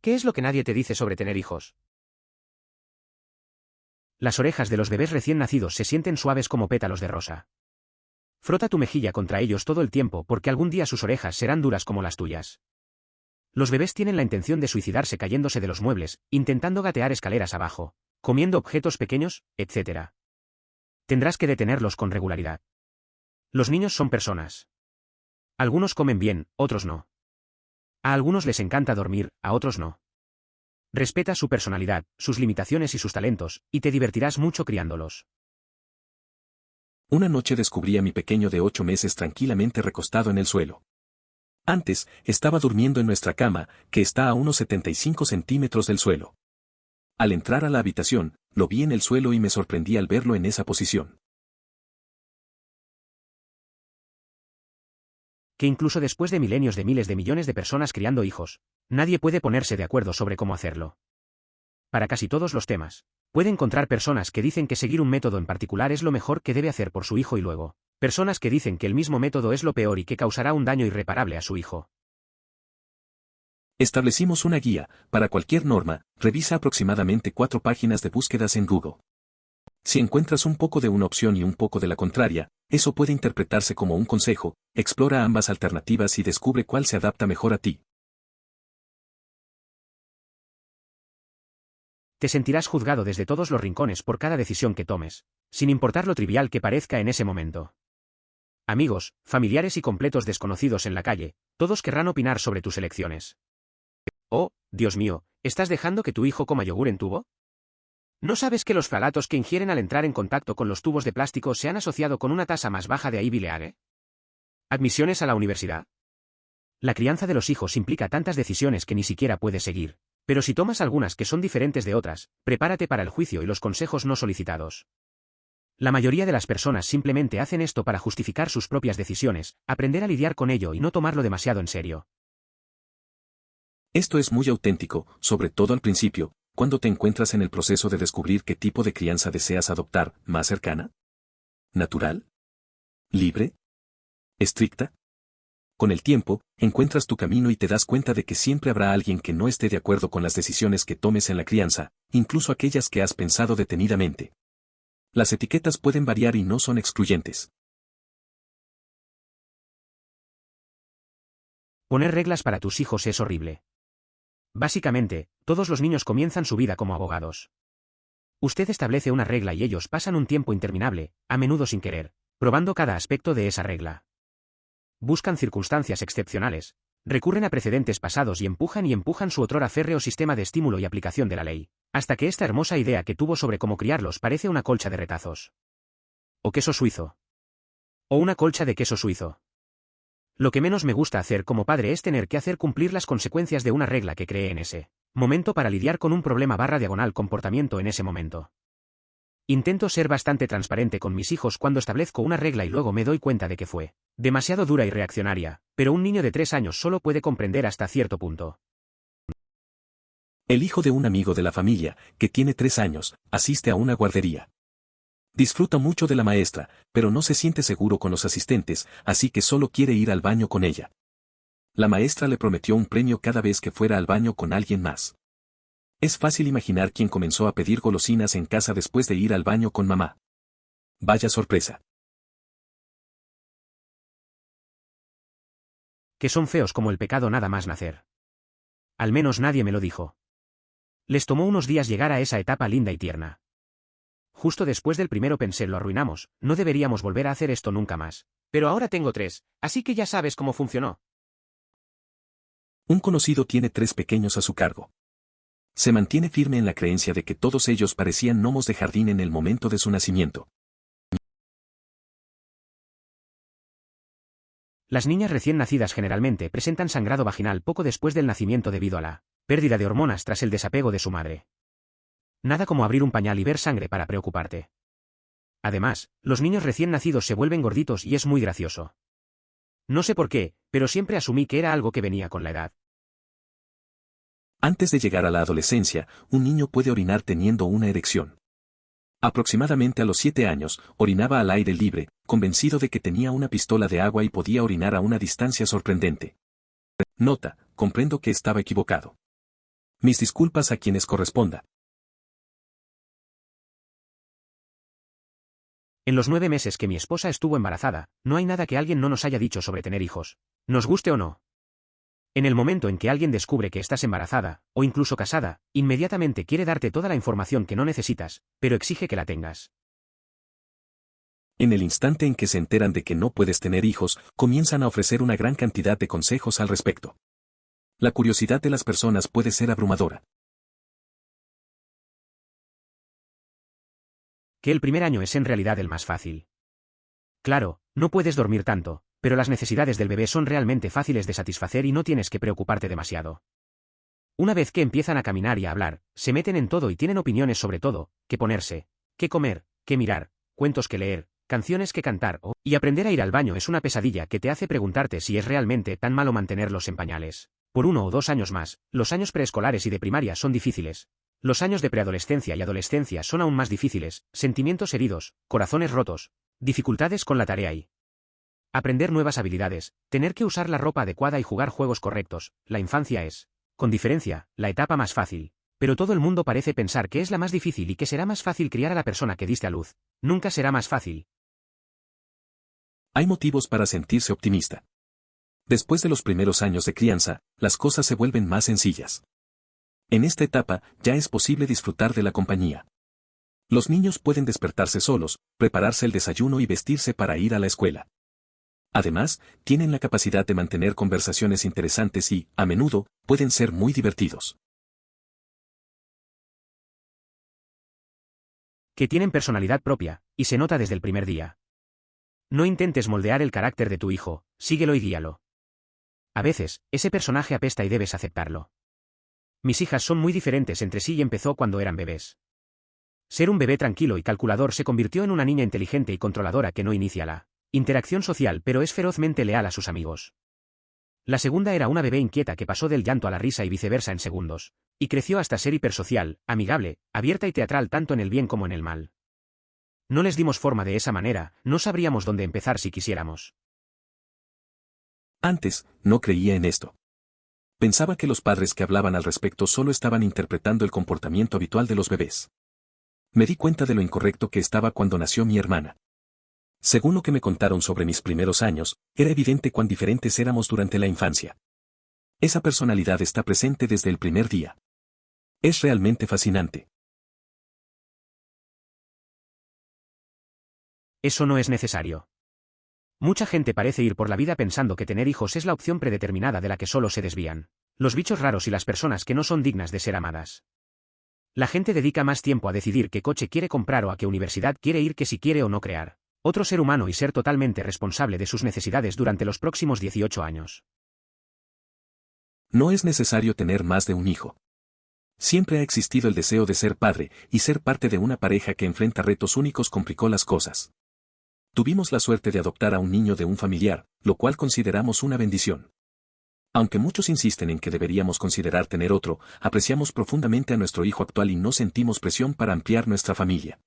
¿Qué es lo que nadie te dice sobre tener hijos? Las orejas de los bebés recién nacidos se sienten suaves como pétalos de rosa. Frota tu mejilla contra ellos todo el tiempo porque algún día sus orejas serán duras como las tuyas. Los bebés tienen la intención de suicidarse cayéndose de los muebles, intentando gatear escaleras abajo, comiendo objetos pequeños, etc. Tendrás que detenerlos con regularidad. Los niños son personas. Algunos comen bien, otros no. A algunos les encanta dormir, a otros no. Respeta su personalidad, sus limitaciones y sus talentos, y te divertirás mucho criándolos. Una noche descubrí a mi pequeño de 8 meses tranquilamente recostado en el suelo. Antes, estaba durmiendo en nuestra cama, que está a unos 75 centímetros del suelo. Al entrar a la habitación, lo vi en el suelo y me sorprendí al verlo en esa posición. Que incluso después de milenios de miles de millones de personas criando hijos, nadie puede ponerse de acuerdo sobre cómo hacerlo. Para casi todos los temas, puede encontrar personas que dicen que seguir un método en particular es lo mejor que debe hacer por su hijo y luego, personas que dicen que el mismo método es lo peor y que causará un daño irreparable a su hijo. Establecimos una guía. Para cualquier norma, revisa aproximadamente 4 páginas de búsquedas en Google. Si encuentras un poco de una opción y un poco de la contraria, eso puede interpretarse como un consejo. Explora ambas alternativas y descubre cuál se adapta mejor a ti. Te sentirás juzgado desde todos los rincones por cada decisión que tomes, sin importar lo trivial que parezca en ese momento. Amigos, familiares y completos desconocidos en la calle, todos querrán opinar sobre tus elecciones. Oh, Dios mío, ¿estás dejando que tu hijo coma yogur en tubo? ¿No sabes que los ftalatos que ingieren al entrar en contacto con los tubos de plástico se han asociado con una tasa más baja de AIVLeAgue? ¿Admisiones a la universidad? La crianza de los hijos implica tantas decisiones que ni siquiera puedes seguir, pero si tomas algunas que son diferentes de otras, prepárate para el juicio y los consejos no solicitados. La mayoría de las personas simplemente hacen esto para justificar sus propias decisiones, aprender a lidiar con ello y no tomarlo demasiado en serio. Esto es muy auténtico, sobre todo al principio, cuando te encuentras en el proceso de descubrir qué tipo de crianza deseas adoptar, más cercana, natural, libre, estricta. Con el tiempo, encuentras tu camino y te das cuenta de que siempre habrá alguien que no esté de acuerdo con las decisiones que tomes en la crianza, incluso aquellas que has pensado detenidamente. Las etiquetas pueden variar y no son excluyentes. Poner reglas para tus hijos es horrible. Básicamente, todos los niños comienzan su vida como abogados. Usted establece una regla y ellos pasan un tiempo interminable, a menudo sin querer, probando cada aspecto de esa regla. Buscan circunstancias excepcionales, recurren a precedentes pasados y empujan su otrora férreo sistema de estímulo y aplicación de la ley, hasta que esta hermosa idea que tuvo sobre cómo criarlos parece una colcha de retazos. O queso suizo. O una colcha de queso suizo. Lo que menos me gusta hacer como padre es tener que hacer cumplir las consecuencias de una regla que creé en ese momento para lidiar con un problema / comportamiento en ese momento. Intento ser bastante transparente con mis hijos cuando establezco una regla y luego me doy cuenta de que fue demasiado dura y reaccionaria, pero un niño de 3 años solo puede comprender hasta cierto punto. El hijo de un amigo de la familia, que tiene 3 años, asiste a una guardería. Disfruta mucho de la maestra, pero no se siente seguro con los asistentes, así que solo quiere ir al baño con ella. La maestra le prometió un premio cada vez que fuera al baño con alguien más. Es fácil imaginar quién comenzó a pedir golosinas en casa después de ir al baño con mamá. Vaya sorpresa. Que son feos como el pecado nada más nacer. Al menos nadie me lo dijo. Les tomó unos días llegar a esa etapa linda y tierna. Justo después del primero pensé, lo arruinamos, no deberíamos volver a hacer esto nunca más. Pero ahora tengo 3, así que ya sabes cómo funcionó. Un conocido tiene 3 pequeños a su cargo. Se mantiene firme en la creencia de que todos ellos parecían gnomos de jardín en el momento de su nacimiento. Las niñas recién nacidas generalmente presentan sangrado vaginal poco después del nacimiento debido a la pérdida de hormonas tras el desapego de su madre. Nada como abrir un pañal y ver sangre para preocuparte. Además, los niños recién nacidos se vuelven gorditos y es muy gracioso. No sé por qué, pero siempre asumí que era algo que venía con la edad. Antes de llegar a la adolescencia, un niño puede orinar teniendo una erección. Aproximadamente a los 7 años, orinaba al aire libre, convencido de que tenía una pistola de agua y podía orinar a una distancia sorprendente. Nota, comprendo que estaba equivocado. Mis disculpas a quienes corresponda. En los 9 meses que mi esposa estuvo embarazada, no hay nada que alguien no nos haya dicho sobre tener hijos, nos guste o no. En el momento en que alguien descubre que estás embarazada, o incluso casada, inmediatamente quiere darte toda la información que no necesitas, pero exige que la tengas. En el instante en que se enteran de que no puedes tener hijos, comienzan a ofrecer una gran cantidad de consejos al respecto. La curiosidad de las personas puede ser abrumadora. Que el primer año es en realidad el más fácil. Claro, no puedes dormir tanto, pero las necesidades del bebé son realmente fáciles de satisfacer y no tienes que preocuparte demasiado. Una vez que empiezan a caminar y a hablar, se meten en todo y tienen opiniones sobre todo, qué ponerse, qué comer, qué mirar, cuentos que leer, canciones que cantar y aprender a ir al baño es una pesadilla que te hace preguntarte si es realmente tan malo mantenerlos en pañales. Por 1 o 2 años más, los años preescolares y de primaria son difíciles. Los años de preadolescencia y adolescencia son aún más difíciles, sentimientos heridos, corazones rotos, dificultades con la tarea y aprender nuevas habilidades, tener que usar la ropa adecuada y jugar juegos correctos. La infancia es, con diferencia, la etapa más fácil. Pero todo el mundo parece pensar que es la más difícil y que será más fácil criar a la persona que diste a luz. Nunca será más fácil. Hay motivos para sentirse optimista. Después de los primeros años de crianza, las cosas se vuelven más sencillas. En esta etapa, ya es posible disfrutar de la compañía. Los niños pueden despertarse solos, prepararse el desayuno y vestirse para ir a la escuela. Además, tienen la capacidad de mantener conversaciones interesantes y, a menudo, pueden ser muy divertidos. Que tienen personalidad propia, y se nota desde el primer día. No intentes moldear el carácter de tu hijo, síguelo y guíalo. A veces, ese personaje apesta y debes aceptarlo. Mis hijas son muy diferentes entre sí y empezó cuando eran bebés. Ser un bebé tranquilo y calculador se convirtió en una niña inteligente y controladora que no inicia la interacción social pero es ferozmente leal a sus amigos. La segunda era una bebé inquieta que pasó del llanto a la risa y viceversa en segundos, y creció hasta ser hipersocial, amigable, abierta y teatral tanto en el bien como en el mal. No les dimos forma de esa manera, no sabríamos dónde empezar si quisiéramos. Antes, no creía en esto. Pensaba que los padres que hablaban al respecto solo estaban interpretando el comportamiento habitual de los bebés. Me di cuenta de lo incorrecto que estaba cuando nació mi hermana. Según lo que me contaron sobre mis primeros años, era evidente cuán diferentes éramos durante la infancia. Esa personalidad está presente desde el primer día. Es realmente fascinante. Eso no es necesario. Mucha gente parece ir por la vida pensando que tener hijos es la opción predeterminada de la que solo se desvían los bichos raros y las personas que no son dignas de ser amadas. La gente dedica más tiempo a decidir qué coche quiere comprar o a qué universidad quiere ir que si quiere o no crear otro ser humano y ser totalmente responsable de sus necesidades durante los próximos 18 años. No es necesario tener más de un hijo. Siempre ha existido el deseo de ser padre, y ser parte de una pareja que enfrenta retos únicos complicó las cosas. Tuvimos la suerte de adoptar a un niño de un familiar, lo cual consideramos una bendición. Aunque muchos insisten en que deberíamos considerar tener otro, apreciamos profundamente a nuestro hijo actual y no sentimos presión para ampliar nuestra familia.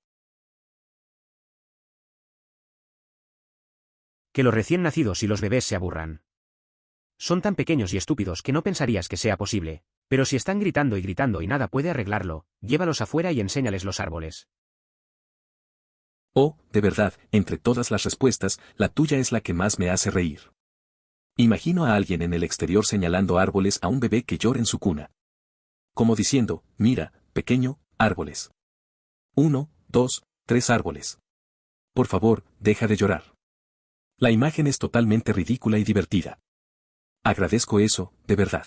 Que los recién nacidos y los bebés se aburran. Son tan pequeños y estúpidos que no pensarías que sea posible, pero si están gritando y nada puede arreglarlo, llévalos afuera y enséñales los árboles. Oh, de verdad, entre todas las respuestas, la tuya es la que más me hace reír. Imagino a alguien en el exterior señalando árboles a un bebé que llora en su cuna. Como diciendo, mira, pequeño, árboles. 1, 2, 3 árboles. Por favor, deja de llorar. La imagen es totalmente ridícula y divertida. Agradezco eso, de verdad.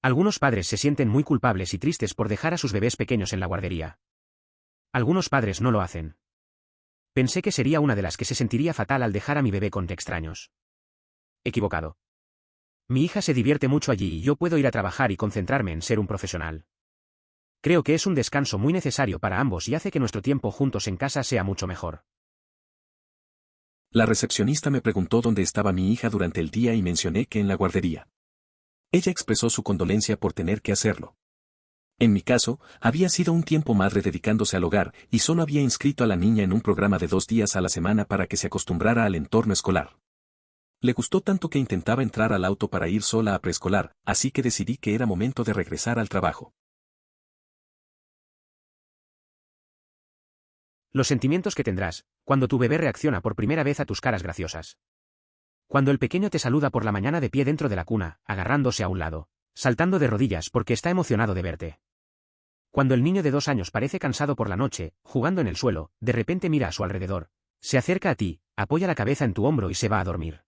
Algunos padres se sienten muy culpables y tristes por dejar a sus bebés pequeños en la guardería. Algunos padres no lo hacen. Pensé que sería una de las que se sentiría fatal al dejar a mi bebé con extraños. Equivocado. Mi hija se divierte mucho allí y yo puedo ir a trabajar y concentrarme en ser un profesional. Creo que es un descanso muy necesario para ambos y hace que nuestro tiempo juntos en casa sea mucho mejor. La recepcionista me preguntó dónde estaba mi hija durante el día y mencioné que en la guardería. Ella expresó su condolencia por tener que hacerlo. En mi caso, había sido un tiempo madre dedicándose al hogar y solo había inscrito a la niña en un programa de 2 días a la semana para que se acostumbrara al entorno escolar. Le gustó tanto que intentaba entrar al auto para ir sola a preescolar, así que decidí que era momento de regresar al trabajo. Los sentimientos que tendrás cuando tu bebé reacciona por primera vez a tus caras graciosas. Cuando el pequeño te saluda por la mañana de pie dentro de la cuna, agarrándose a un lado, saltando de rodillas porque está emocionado de verte. Cuando el niño de 2 años parece cansado por la noche, jugando en el suelo, de repente mira a su alrededor, se acerca a ti, apoya la cabeza en tu hombro y se va a dormir.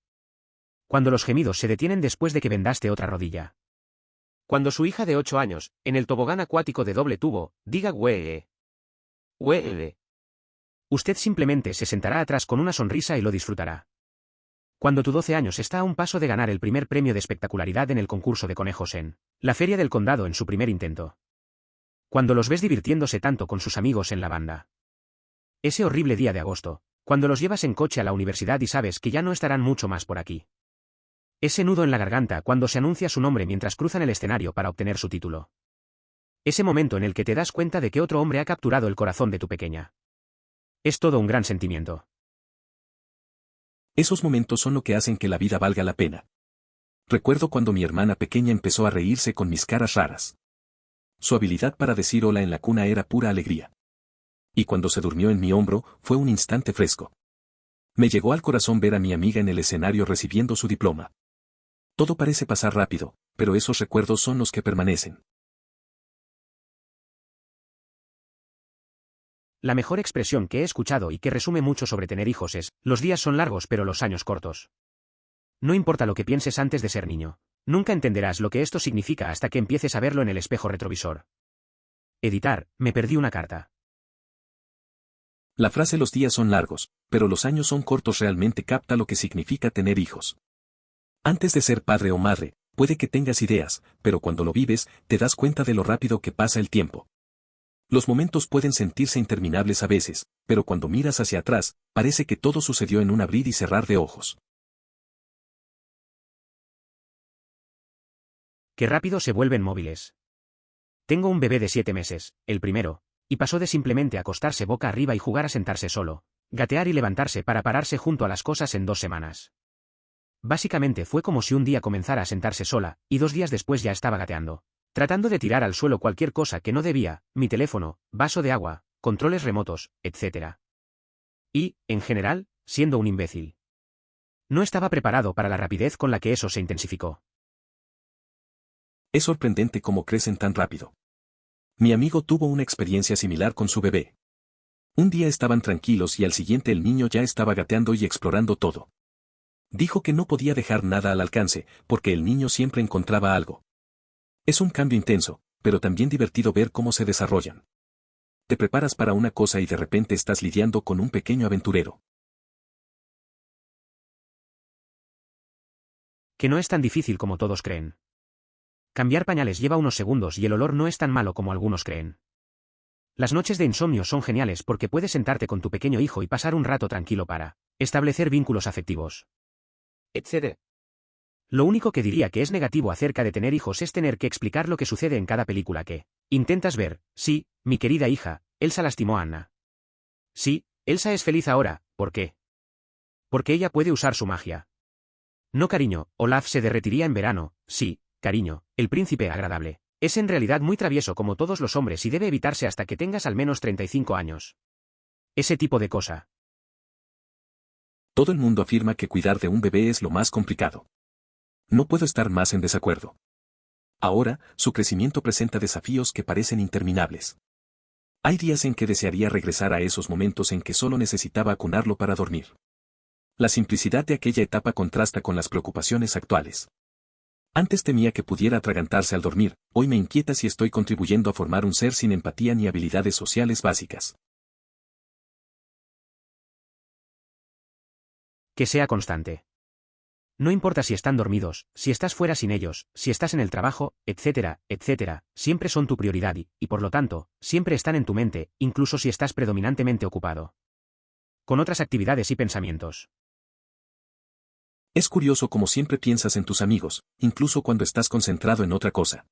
Cuando los gemidos se detienen después de que vendaste otra rodilla. Cuando su hija de 8 años, en el tobogán acuático de doble tubo, diga "Wee". Wee. Usted simplemente se sentará atrás con una sonrisa y lo disfrutará. Cuando tu 12 años está a un paso de ganar el primer premio de espectacularidad en el concurso de conejos en la Feria del Condado en su primer intento. Cuando los ves divirtiéndose tanto con sus amigos en la banda. Ese horrible día de agosto, cuando los llevas en coche a la universidad y sabes que ya no estarán mucho más por aquí. Ese nudo en la garganta cuando se anuncia su nombre mientras cruzan el escenario para obtener su título. Ese momento en el que te das cuenta de que otro hombre ha capturado el corazón de tu pequeña. Es todo un gran sentimiento. Esos momentos son lo que hacen que la vida valga la pena. Recuerdo cuando mi hermana pequeña empezó a reírse con mis caras raras. Su habilidad para decir hola en la cuna era pura alegría. Y cuando se durmió en mi hombro, fue un instante fresco. Me llegó al corazón ver a mi amiga en el escenario recibiendo su diploma. Todo parece pasar rápido, pero esos recuerdos son los que permanecen. La mejor expresión que he escuchado y que resume mucho sobre tener hijos es: los días son largos pero los años cortos. No importa lo que pienses antes de ser niño, nunca entenderás lo que esto significa hasta que empieces a verlo en el espejo retrovisor. Editar, me perdí una carta. La frase "los días son largos, pero los años son cortos" realmente capta lo que significa tener hijos. Antes de ser padre o madre, puede que tengas ideas, pero cuando lo vives, te das cuenta de lo rápido que pasa el tiempo. Los momentos pueden sentirse interminables a veces, pero cuando miras hacia atrás, parece que todo sucedió en un abrir y cerrar de ojos. Qué rápido se vuelven móviles. Tengo un bebé de 7 meses, el primero, y pasó de simplemente acostarse boca arriba y jugar a sentarse solo, gatear y levantarse para pararse junto a las cosas en 2 semanas. Básicamente fue como si un día comenzara a sentarse sola, y 2 días después ya estaba gateando, tratando de tirar al suelo cualquier cosa que no debía, mi teléfono, vaso de agua, controles remotos, etc. Y, en general, siendo un imbécil. No estaba preparado para la rapidez con la que eso se intensificó. Es sorprendente cómo crecen tan rápido. Mi amigo tuvo una experiencia similar con su bebé. Un día estaban tranquilos y al siguiente el niño ya estaba gateando y explorando todo. Dijo que no podía dejar nada al alcance, porque el niño siempre encontraba algo. Es un cambio intenso, pero también divertido ver cómo se desarrollan. Te preparas para una cosa y de repente estás lidiando con un pequeño aventurero. Que no es tan difícil como todos creen. Cambiar pañales lleva unos segundos y el olor no es tan malo como algunos creen. Las noches de insomnio son geniales porque puedes sentarte con tu pequeño hijo y pasar un rato tranquilo para establecer vínculos afectivos, etc. Lo único que diría que es negativo acerca de tener hijos es tener que explicar lo que sucede en cada película que intentas ver. Sí, mi querida hija, Elsa lastimó a Anna. Sí, Elsa es feliz ahora, ¿por qué? Porque ella puede usar su magia. No, cariño, Olaf se derretiría en verano. Sí, cariño, el príncipe agradable es en realidad muy travieso como todos los hombres y debe evitarse hasta que tengas al menos 35 años. Ese tipo de cosa. Todo el mundo afirma que cuidar de un bebé es lo más complicado. No puedo estar más en desacuerdo. Ahora, su crecimiento presenta desafíos que parecen interminables. Hay días en que desearía regresar a esos momentos en que solo necesitaba acunarlo para dormir. La simplicidad de aquella etapa contrasta con las preocupaciones actuales. Antes temía que pudiera atragantarse al dormir, hoy me inquieta si estoy contribuyendo a formar un ser sin empatía ni habilidades sociales básicas. Que sea constante. No importa si están dormidos, si estás fuera sin ellos, si estás en el trabajo, etcétera, etcétera, siempre son tu prioridad y, por lo tanto, siempre están en tu mente, incluso si estás predominantemente ocupado con otras actividades y pensamientos. Es curioso cómo siempre piensas en tus amigos, incluso cuando estás concentrado en otra cosa.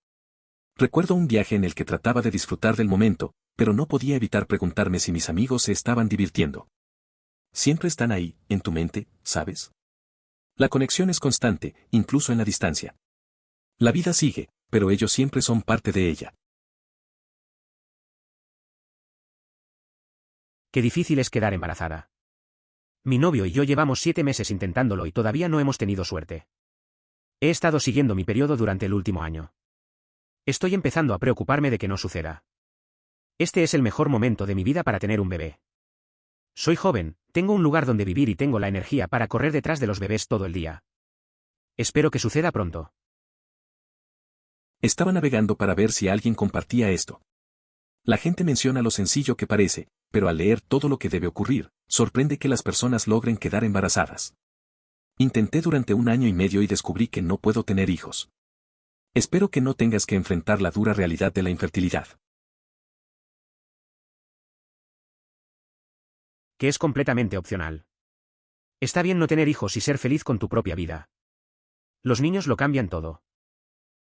Recuerdo un viaje en el que trataba de disfrutar del momento, pero no podía evitar preguntarme si mis amigos se estaban divirtiendo. Siempre están ahí, en tu mente, ¿sabes? La conexión es constante, incluso en la distancia. La vida sigue, pero ellos siempre son parte de ella. Qué difícil es quedar embarazada. Mi novio y yo llevamos 7 meses intentándolo y todavía no hemos tenido suerte. He estado siguiendo mi periodo durante el último año. Estoy empezando a preocuparme de que no suceda. Este es el mejor momento de mi vida para tener un bebé. Soy joven, tengo un lugar donde vivir y tengo la energía para correr detrás de los bebés todo el día. Espero que suceda pronto. Estaba navegando para ver si alguien compartía esto. La gente menciona lo sencillo que parece, pero al leer todo lo que debe ocurrir, sorprende que las personas logren quedar embarazadas. Intenté durante 1 año y medio y descubrí que no puedo tener hijos. Espero que no tengas que enfrentar la dura realidad de la infertilidad. Que es completamente opcional. Está bien no tener hijos y ser feliz con tu propia vida. Los niños lo cambian todo.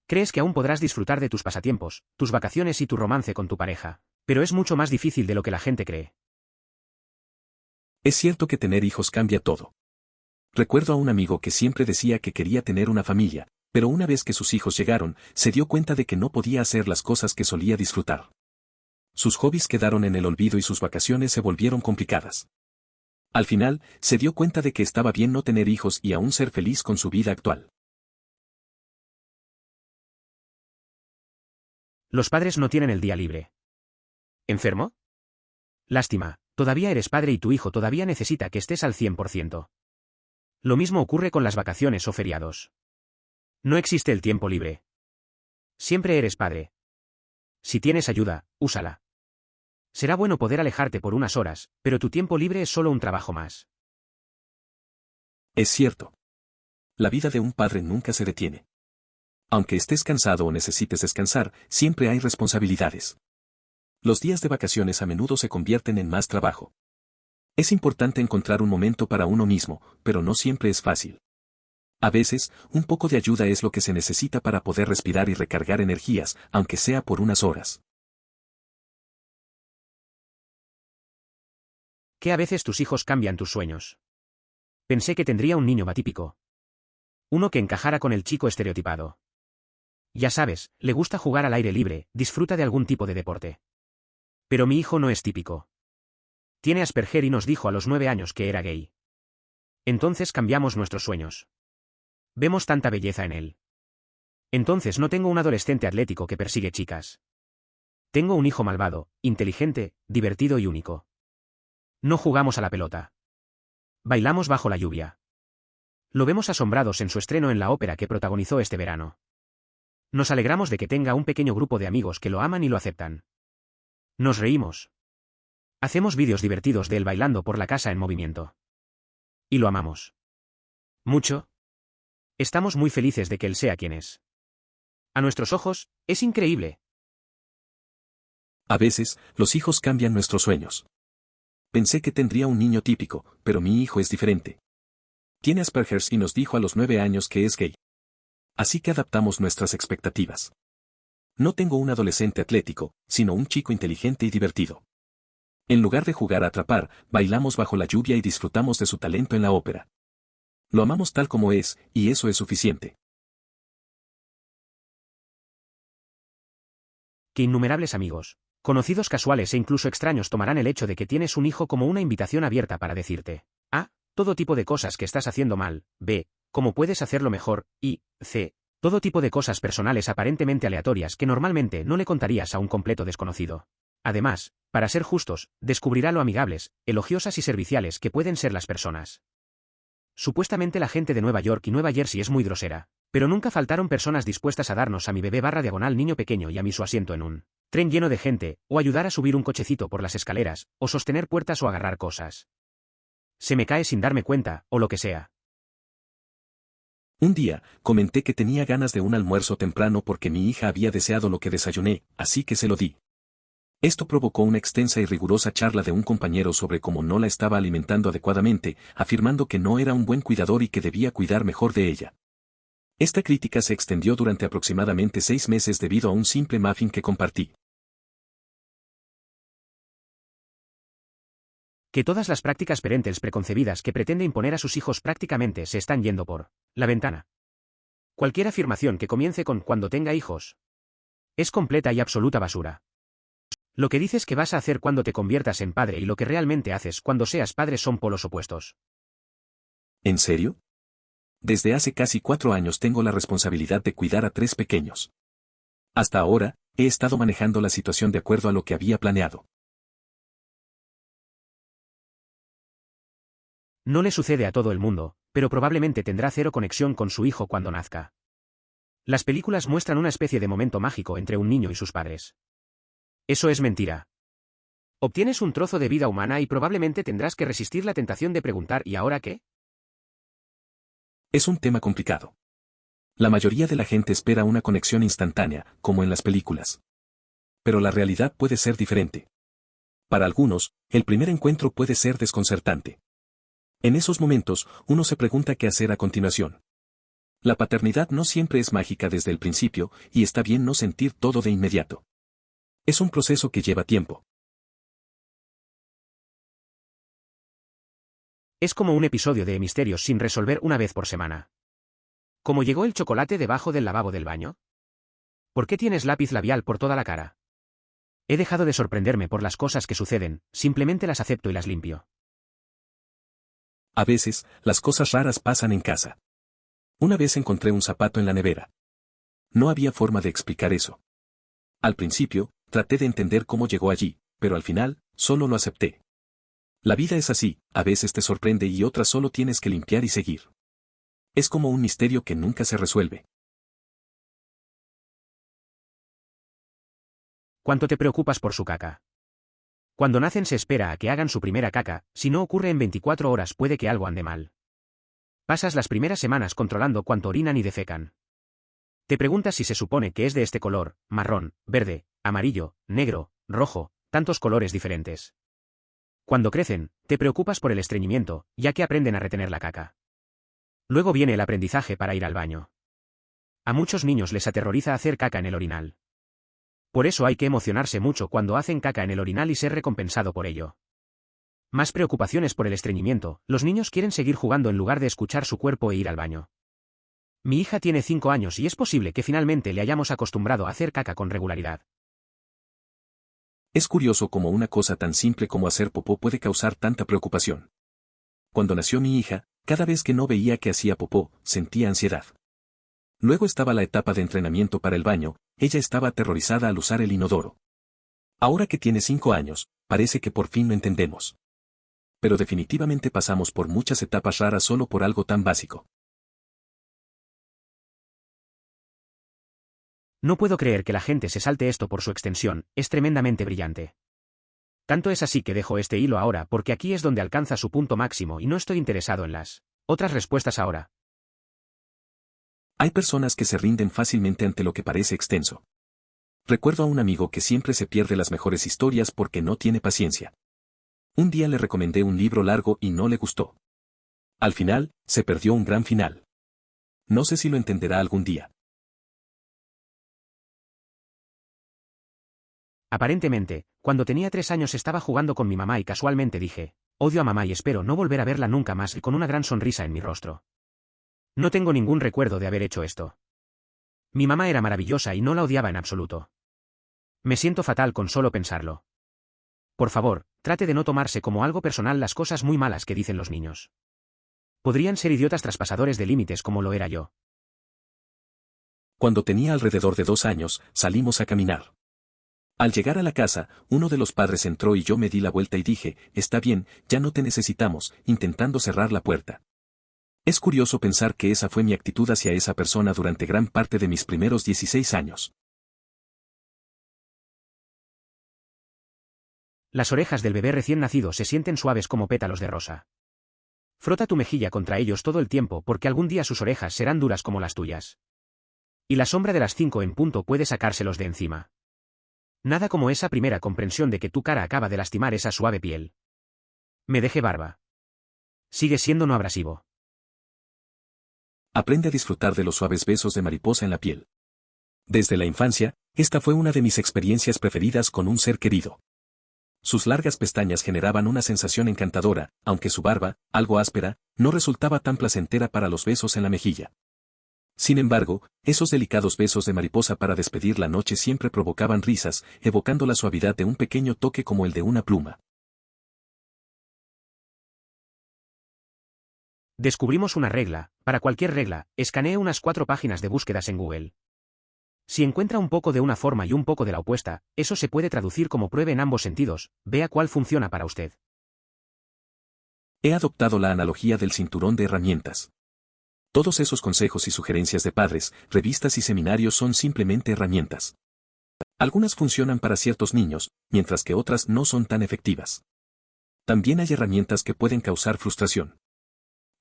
Crees que aún podrás disfrutar de tus pasatiempos, tus vacaciones y tu romance con tu pareja, pero es mucho más difícil de lo que la gente cree. Es cierto que tener hijos cambia todo. Recuerdo a un amigo que siempre decía que quería tener una familia, pero una vez que sus hijos llegaron, se dio cuenta de que no podía hacer las cosas que solía disfrutar. Sus hobbies quedaron en el olvido y sus vacaciones se volvieron complicadas. Al final, se dio cuenta de que estaba bien no tener hijos y aún ser feliz con su vida actual. Los padres no tienen el día libre. ¿Enfermo? Lástima, todavía eres padre y tu hijo todavía necesita que estés al 100%. Lo mismo ocurre con las vacaciones o feriados. No existe el tiempo libre. Siempre eres padre. Si tienes ayuda, úsala. Será bueno poder alejarte por unas horas, pero tu tiempo libre es solo un trabajo más. Es cierto. La vida de un padre nunca se detiene. Aunque estés cansado o necesites descansar, siempre hay responsabilidades. Los días de vacaciones a menudo se convierten en más trabajo. Es importante encontrar un momento para uno mismo, pero no siempre es fácil. A veces, un poco de ayuda es lo que se necesita para poder respirar y recargar energías, aunque sea por unas horas. Que a veces tus hijos cambian tus sueños. Pensé que tendría un niño atípico. Uno que encajara con el chico estereotipado. Ya sabes, le gusta jugar al aire libre, disfruta de algún tipo de deporte. Pero mi hijo no es típico. Tiene Asperger y nos dijo a los 9 años que era gay. Entonces cambiamos nuestros sueños. Vemos tanta belleza en él. Entonces no tengo un adolescente atlético que persigue chicas. Tengo un hijo malvado, inteligente, divertido y único. No jugamos a la pelota. Bailamos bajo la lluvia. Lo vemos asombrados en su estreno en la ópera que protagonizó este verano. Nos alegramos de que tenga un pequeño grupo de amigos que lo aman y lo aceptan. Nos reímos. Hacemos vídeos divertidos de él bailando por la casa en movimiento. Y lo amamos. Mucho. Estamos muy felices de que él sea quien es. A nuestros ojos, es increíble. A veces, los hijos cambian nuestros sueños. Pensé que tendría un niño típico, pero mi hijo es diferente. Tiene Asperger y nos dijo a los 9 años que es gay. Así que adaptamos nuestras expectativas. No tengo un adolescente atlético, sino un chico inteligente y divertido. En lugar de jugar a atrapar, bailamos bajo la lluvia y disfrutamos de su talento en la ópera. Lo amamos tal como es, y eso es suficiente. Que innumerables amigos, conocidos casuales e incluso extraños tomarán el hecho de que tienes un hijo como una invitación abierta para decirte: A, todo tipo de cosas que estás haciendo mal, B, cómo puedes hacerlo mejor, y C, todo tipo de cosas personales aparentemente aleatorias que normalmente no le contarías a un completo desconocido. Además, para ser justos, descubrirá lo amigables, elogiosas y serviciales que pueden ser las personas. Supuestamente la gente de Nueva York y Nueva Jersey es muy grosera, pero nunca faltaron personas dispuestas a darnos a mi bebé / niño pequeño y a mí su asiento en un tren lleno de gente, o ayudar a subir un cochecito por las escaleras, o sostener puertas o agarrar cosas. Se me cae sin darme cuenta, o lo que sea. Un día, comenté que tenía ganas de un almuerzo temprano porque mi hija había deseado lo que desayuné, así que se lo di. Esto provocó una extensa y rigurosa charla de un compañero sobre cómo no la estaba alimentando adecuadamente, afirmando que no era un buen cuidador y que debía cuidar mejor de ella. Esta crítica se extendió durante aproximadamente 6 meses debido a un simple muffin que compartí. Que todas las prácticas parentales preconcebidas que pretende imponer a sus hijos prácticamente se están yendo por la ventana. Cualquier afirmación que comience con cuando tenga hijos es completa y absoluta basura. Lo que dices que vas a hacer cuando te conviertas en padre y lo que realmente haces cuando seas padre son polos opuestos. ¿En serio? Desde hace casi 4 años tengo la responsabilidad de cuidar a 3 pequeños. Hasta ahora, he estado manejando la situación de acuerdo a lo que había planeado. No le sucede a todo el mundo, pero probablemente tendrá cero conexión con su hijo cuando nazca. Las películas muestran una especie de momento mágico entre un niño y sus padres. Eso es mentira. Obtienes un trozo de vida humana y probablemente tendrás que resistir la tentación de preguntar ¿y ahora qué? Es un tema complicado. La mayoría de la gente espera una conexión instantánea, como en las películas. Pero la realidad puede ser diferente. Para algunos, el primer encuentro puede ser desconcertante. En esos momentos, uno se pregunta qué hacer a continuación. La paternidad no siempre es mágica desde el principio, y está bien no sentir todo de inmediato. Es un proceso que lleva tiempo. Es como un episodio de misterios sin resolver una vez por semana. ¿Cómo llegó el chocolate debajo del lavabo del baño? ¿Por qué tienes lápiz labial por toda la cara? He dejado de sorprenderme por las cosas que suceden, simplemente las acepto y las limpio. A veces, las cosas raras pasan en casa. Una vez encontré un zapato en la nevera. No había forma de explicar eso. Al principio, traté de entender cómo llegó allí, pero al final, solo lo acepté. La vida es así, a veces te sorprende y otras solo tienes que limpiar y seguir. Es como un misterio que nunca se resuelve. ¿Cuánto te preocupas por su caca? Cuando nacen se espera a que hagan su primera caca, si no ocurre en 24 horas puede que algo ande mal. Pasas las primeras semanas controlando cuánto orinan y defecan. Te preguntas si se supone que es de este color, marrón, verde, amarillo, negro, rojo, tantos colores diferentes. Cuando crecen, te preocupas por el estreñimiento, ya que aprenden a retener la caca. Luego viene el aprendizaje para ir al baño. A muchos niños les aterroriza hacer caca en el orinal. Por eso hay que emocionarse mucho cuando hacen caca en el orinal y ser recompensado por ello. Más preocupaciones por el estreñimiento, los niños quieren seguir jugando en lugar de escuchar su cuerpo e ir al baño. Mi hija tiene 5 años y es posible que finalmente le hayamos acostumbrado a hacer caca con regularidad. Es curioso cómo una cosa tan simple como hacer popó puede causar tanta preocupación. Cuando nació mi hija, cada vez que no veía que hacía popó, sentía ansiedad. Luego estaba la etapa de entrenamiento para el baño, ella estaba aterrorizada al usar el inodoro. Ahora que tiene 5 años, parece que por fin lo entendemos. Pero definitivamente pasamos por muchas etapas raras solo por algo tan básico. No puedo creer que la gente se salte esto por su extensión, es tremendamente brillante. Tanto es así que dejo este hilo ahora porque aquí es donde alcanza su punto máximo y no estoy interesado en las otras respuestas ahora. Hay personas que se rinden fácilmente ante lo que parece extenso. Recuerdo a un amigo que siempre se pierde las mejores historias porque no tiene paciencia. Un día le recomendé un libro largo y no le gustó. Al final, se perdió un gran final. No sé si lo entenderá algún día. Aparentemente, cuando tenía 3 años estaba jugando con mi mamá y casualmente dije, odio a mamá y espero no volver a verla nunca más y con una gran sonrisa en mi rostro. No tengo ningún recuerdo de haber hecho esto. Mi mamá era maravillosa y no la odiaba en absoluto. Me siento fatal con solo pensarlo. Por favor, trate de no tomarse como algo personal las cosas muy malas que dicen los niños. Podrían ser idiotas traspasadores de límites como lo era yo. Cuando tenía alrededor de 2 años, salimos a caminar. Al llegar a la casa, uno de los padres entró y yo me di la vuelta y dije, está bien, ya no te necesitamos, intentando cerrar la puerta. Es curioso pensar que esa fue mi actitud hacia esa persona durante gran parte de mis primeros 16 años. Las orejas del bebé recién nacido se sienten suaves como pétalos de rosa. Frota tu mejilla contra ellos todo el tiempo porque algún día sus orejas serán duras como las tuyas. Y la sombra de las 5 en punto puede sacárselos de encima. Nada como esa primera comprensión de que tu cara acaba de lastimar esa suave piel. Me deje barba. Sigue siendo no abrasivo. Aprende a disfrutar de los suaves besos de mariposa en la piel. Desde la infancia, esta fue una de mis experiencias preferidas con un ser querido. Sus largas pestañas generaban una sensación encantadora, aunque su barba, algo áspera, no resultaba tan placentera para los besos en la mejilla. Sin embargo, esos delicados besos de mariposa para despedir la noche siempre provocaban risas, evocando la suavidad de un pequeño toque como el de una pluma. Descubrimos una regla. Para cualquier regla, escanee unas 4 páginas de búsquedas en Google. Si encuentra un poco de una forma y un poco de la opuesta, eso se puede traducir como pruebe en ambos sentidos, vea cuál funciona para usted. He adoptado la analogía del cinturón de herramientas. Todos esos consejos y sugerencias de padres, revistas y seminarios son simplemente herramientas. Algunas funcionan para ciertos niños, mientras que otras no son tan efectivas. También hay herramientas que pueden causar frustración.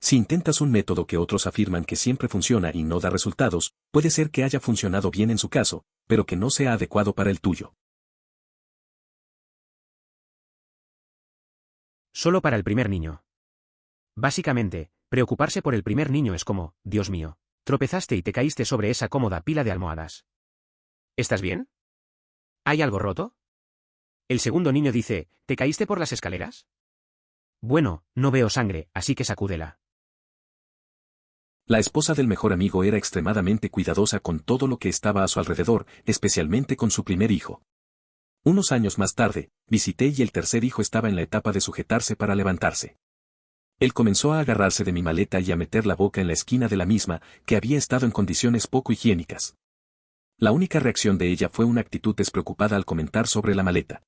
Si intentas un método que otros afirman que siempre funciona y no da resultados, puede ser que haya funcionado bien en su caso, pero que no sea adecuado para el tuyo. Solo para el primer niño. Básicamente, preocuparse por el primer niño es como, Dios mío, tropezaste y te caíste sobre esa cómoda pila de almohadas. ¿Estás bien? ¿Hay algo roto? El segundo niño dice, ¿te caíste por las escaleras? Bueno, no veo sangre, así que sacúdela. La esposa del mejor amigo era extremadamente cuidadosa con todo lo que estaba a su alrededor, especialmente con su primer hijo. Unos años más tarde, visité y el tercer hijo estaba en la etapa de sujetarse para levantarse. Él comenzó a agarrarse de mi maleta y a meter la boca en la esquina de la misma, que había estado en condiciones poco higiénicas. La única reacción de ella fue una actitud despreocupada al comentar sobre la maleta.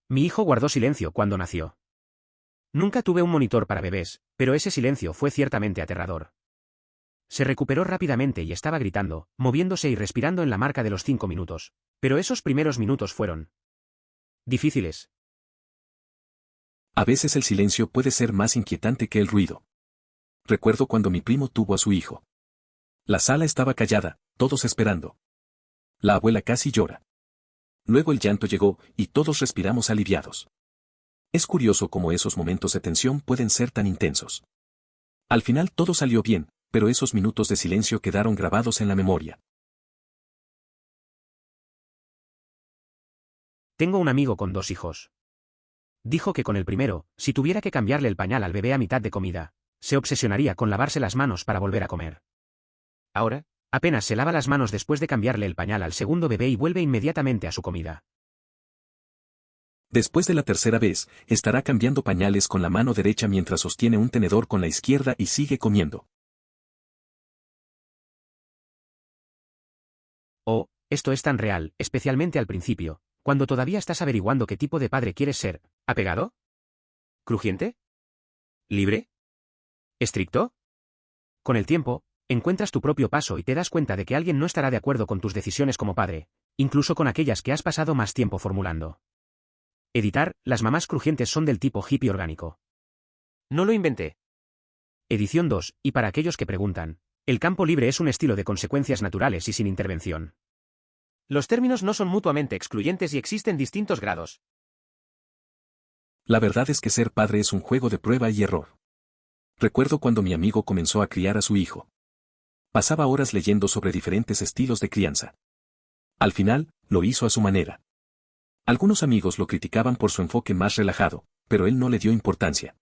Mi hijo guardó silencio cuando nació. Nunca tuve un monitor para bebés, pero ese silencio fue ciertamente aterrador. Se recuperó rápidamente y estaba gritando, moviéndose y respirando en la marca de los 5 minutos. Pero esos primeros minutos fueron difíciles. A veces el silencio puede ser más inquietante que el ruido. Recuerdo cuando mi primo tuvo a su hijo. La sala estaba callada, todos esperando. La abuela casi llora. Luego el llanto llegó, y todos respiramos aliviados. Es curioso cómo esos momentos de tensión pueden ser tan intensos. Al final todo salió bien, pero esos minutos de silencio quedaron grabados en la memoria. Tengo un amigo con 2 hijos. Dijo que con el primero, si tuviera que cambiarle el pañal al bebé a mitad de comida, se obsesionaría con lavarse las manos para volver a comer. Ahora, apenas se lava las manos después de cambiarle el pañal al segundo bebé y vuelve inmediatamente a su comida. Después de la tercera vez, estará cambiando pañales con la mano derecha mientras sostiene un tenedor con la izquierda y sigue comiendo. Oh, esto es tan real, especialmente al principio, cuando todavía estás averiguando qué tipo de padre quieres ser. ¿Apegado? ¿Crujiente? ¿Libre? ¿Estricto? Con el tiempo, encuentras tu propio paso y te das cuenta de que alguien no estará de acuerdo con tus decisiones como padre, incluso con aquellas que has pasado más tiempo formulando. Editar, las mamás crujientes son del tipo hippie orgánico. No lo inventé. Edición 2, y para aquellos que preguntan, el campo libre es un estilo de consecuencias naturales y sin intervención. Los términos no son mutuamente excluyentes y existen distintos grados. La verdad es que ser padre es un juego de prueba y error. Recuerdo cuando mi amigo comenzó a criar a su hijo. Pasaba horas leyendo sobre diferentes estilos de crianza. Al final, lo hizo a su manera. Algunos amigos lo criticaban por su enfoque más relajado, pero él no le dio importancia.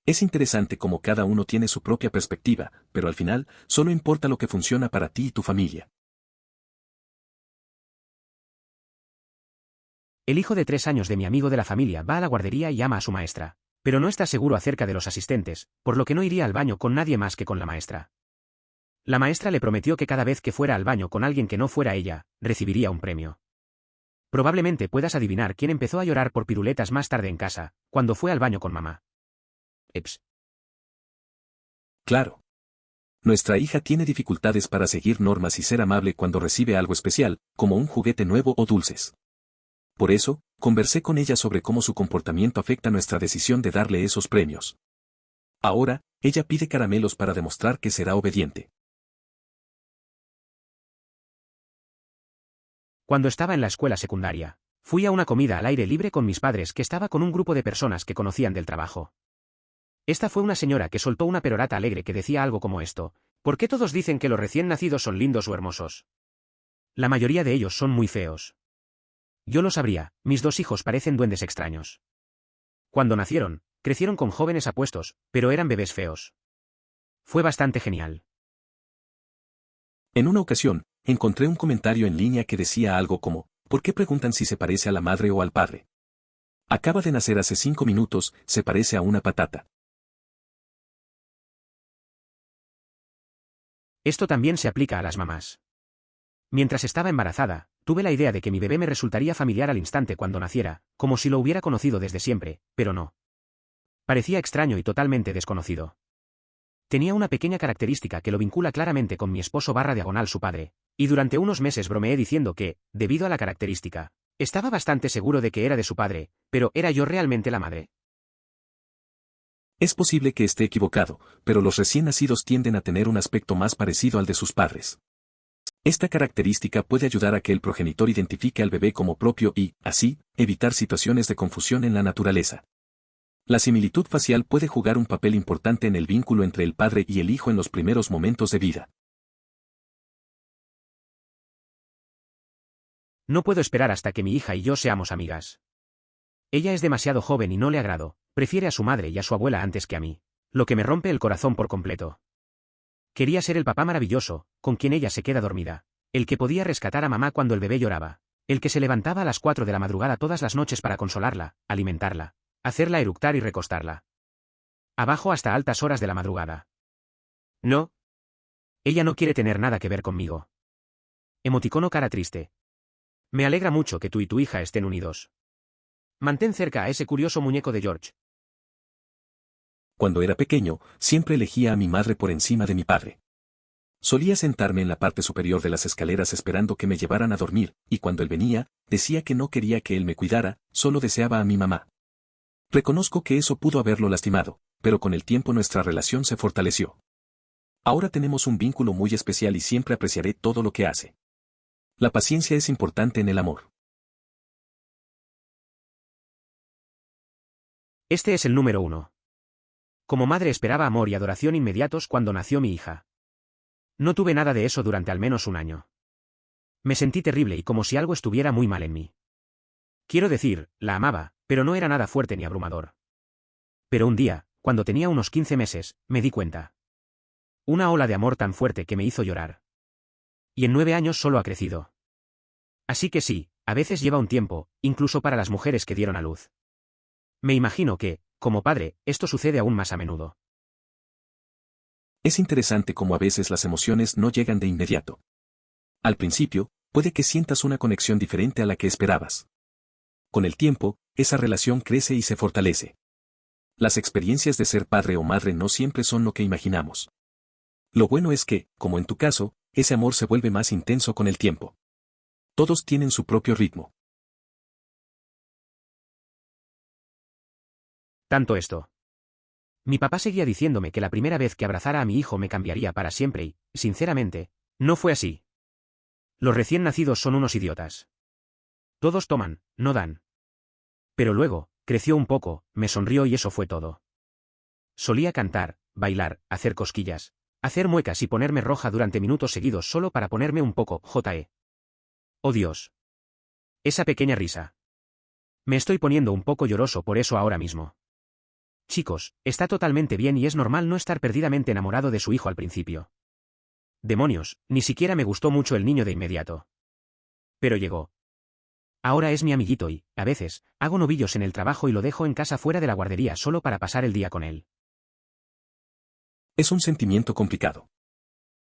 Es interesante cómo cada uno tiene su propia perspectiva, pero al final, solo importa lo que funciona para ti y tu familia. El hijo de 3 años de mi amigo de la familia va a la guardería y ama a su maestra, pero no está seguro acerca de los asistentes, por lo que no iría al baño con nadie más que con la maestra. La maestra le prometió que cada vez que fuera al baño con alguien que no fuera ella, recibiría un premio. Probablemente puedas adivinar quién empezó a llorar por piruletas más tarde en casa, cuando fue al baño con mamá. Eps. Claro. Nuestra hija tiene dificultades para seguir normas y ser amable cuando recibe algo especial, como un juguete nuevo o dulces. Por eso, conversé con ella sobre cómo su comportamiento afecta nuestra decisión de darle esos premios. Ahora, ella pide caramelos para demostrar que será obediente. Cuando estaba en la escuela secundaria, fui a una comida al aire libre con mis padres que estaba con un grupo de personas que conocían del trabajo. Esta fue una señora que soltó una perorata alegre que decía algo como esto: ¿por qué todos dicen que los recién nacidos son lindos o hermosos? La mayoría de ellos son muy feos. Yo lo sabría, mis 2 hijos parecen duendes extraños. Cuando nacieron, crecieron con jóvenes apuestos, pero eran bebés feos. Fue bastante genial. En una ocasión, encontré un comentario en línea que decía algo como, ¿por qué preguntan si se parece a la madre o al padre? Acaba de nacer hace 5 minutos, se parece a una patata. Esto también se aplica a las mamás. Mientras estaba embarazada, tuve la idea de que mi bebé me resultaría familiar al instante cuando naciera, como si lo hubiera conocido desde siempre, pero no. Parecía extraño y totalmente desconocido. Tenía una pequeña característica que lo vincula claramente con mi esposo / su padre, y durante unos meses bromeé diciendo que, debido a la característica, estaba bastante seguro de que era de su padre, pero ¿era yo realmente la madre? Es posible que esté equivocado, pero los recién nacidos tienden a tener un aspecto más parecido al de sus padres. Esta característica puede ayudar a que el progenitor identifique al bebé como propio y, así, evitar situaciones de confusión en la naturaleza. La similitud facial puede jugar un papel importante en el vínculo entre el padre y el hijo en los primeros momentos de vida. No puedo esperar hasta que mi hija y yo seamos amigas. Ella es demasiado joven y no le agrado, prefiere a su madre y a su abuela antes que a mí, lo que me rompe el corazón por completo. Quería ser el papá maravilloso, con quien ella se queda dormida, el que podía rescatar a mamá cuando el bebé lloraba, el que se levantaba a las 4 de la madrugada todas las noches para consolarla, alimentarla, hacerla eructar y recostarla. Abajo hasta altas horas de la madrugada. No. Ella no quiere tener nada que ver conmigo. Emoticono cara triste. Me alegra mucho que tú y tu hija estén unidos. Mantén cerca a ese curioso muñeco de George. Cuando era pequeño, siempre elegía a mi madre por encima de mi padre. Solía sentarme en la parte superior de las escaleras esperando que me llevaran a dormir, y cuando él venía, decía que no quería que él me cuidara, solo deseaba a mi mamá. Reconozco que eso pudo haberlo lastimado, pero con el tiempo nuestra relación se fortaleció. Ahora tenemos un vínculo muy especial y siempre apreciaré todo lo que hace. La paciencia es importante en el amor. Este es el número 1. Como madre esperaba amor y adoración inmediatos cuando nació mi hija. No tuve nada de eso durante al menos un año. Me sentí terrible y como si algo estuviera muy mal en mí. Quiero decir, la amaba, pero no era nada fuerte ni abrumador. Pero un día, cuando tenía unos 15 meses, me di cuenta. Una ola de amor tan fuerte que me hizo llorar. Y en 9 años solo ha crecido. Así que sí, a veces lleva un tiempo, incluso para las mujeres que dieron a luz. Me imagino que, como padre, esto sucede aún más a menudo. Es interesante cómo a veces las emociones no llegan de inmediato. Al principio, puede que sientas una conexión diferente a la que esperabas. Con el tiempo, esa relación crece y se fortalece. Las experiencias de ser padre o madre no siempre son lo que imaginamos. Lo bueno es que, como en tu caso, ese amor se vuelve más intenso con el tiempo. Todos tienen su propio ritmo. Tanto esto. Mi papá seguía diciéndome que la primera vez que abrazara a mi hijo me cambiaría para siempre y, sinceramente, no fue así. Los recién nacidos son unos idiotas. Todos toman, no dan. Pero luego, creció un poco, me sonrió y eso fue todo. Solía cantar, bailar, hacer cosquillas, hacer muecas y ponerme roja durante minutos seguidos solo para ponerme un poco, J.E. Oh Dios. Esa pequeña risa. Me estoy poniendo un poco lloroso por eso ahora mismo. Chicos, está totalmente bien y es normal no estar perdidamente enamorado de su hijo al principio. Demonios, ni siquiera me gustó mucho el niño de inmediato. Pero llegó. Ahora es mi amiguito y, a veces, hago novillos en el trabajo y lo dejo en casa fuera de la guardería solo para pasar el día con él. Es un sentimiento complicado.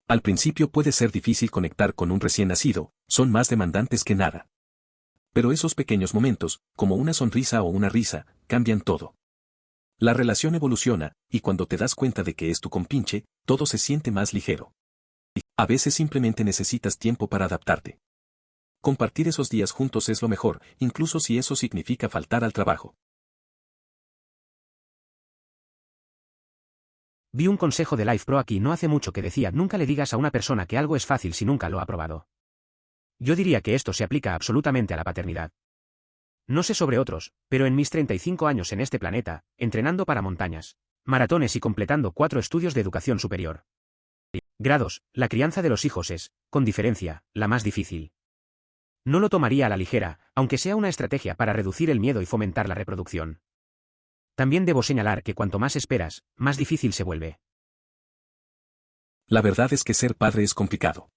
Al principio puede ser difícil conectar con un recién nacido, son más demandantes que nada. Pero esos pequeños momentos, como una sonrisa o una risa, cambian todo. La relación evoluciona, y cuando te das cuenta de que es tu compinche, todo se siente más ligero. A veces simplemente necesitas tiempo para adaptarte. Compartir esos días juntos es lo mejor, incluso si eso significa faltar al trabajo. Vi un consejo de Life Pro aquí no hace mucho que decía: nunca le digas a una persona que algo es fácil si nunca lo ha probado. Yo diría que esto se aplica absolutamente a la paternidad. No sé sobre otros, pero en mis 35 años en este planeta, entrenando para montañas, maratones y completando 4 estudios de educación superior. Grados, la crianza de los hijos es, con diferencia, la más difícil. No lo tomaría a la ligera, aunque sea una estrategia para reducir el miedo y fomentar la reproducción. También debo señalar que cuanto más esperas, más difícil se vuelve. La verdad es que ser padre es complicado.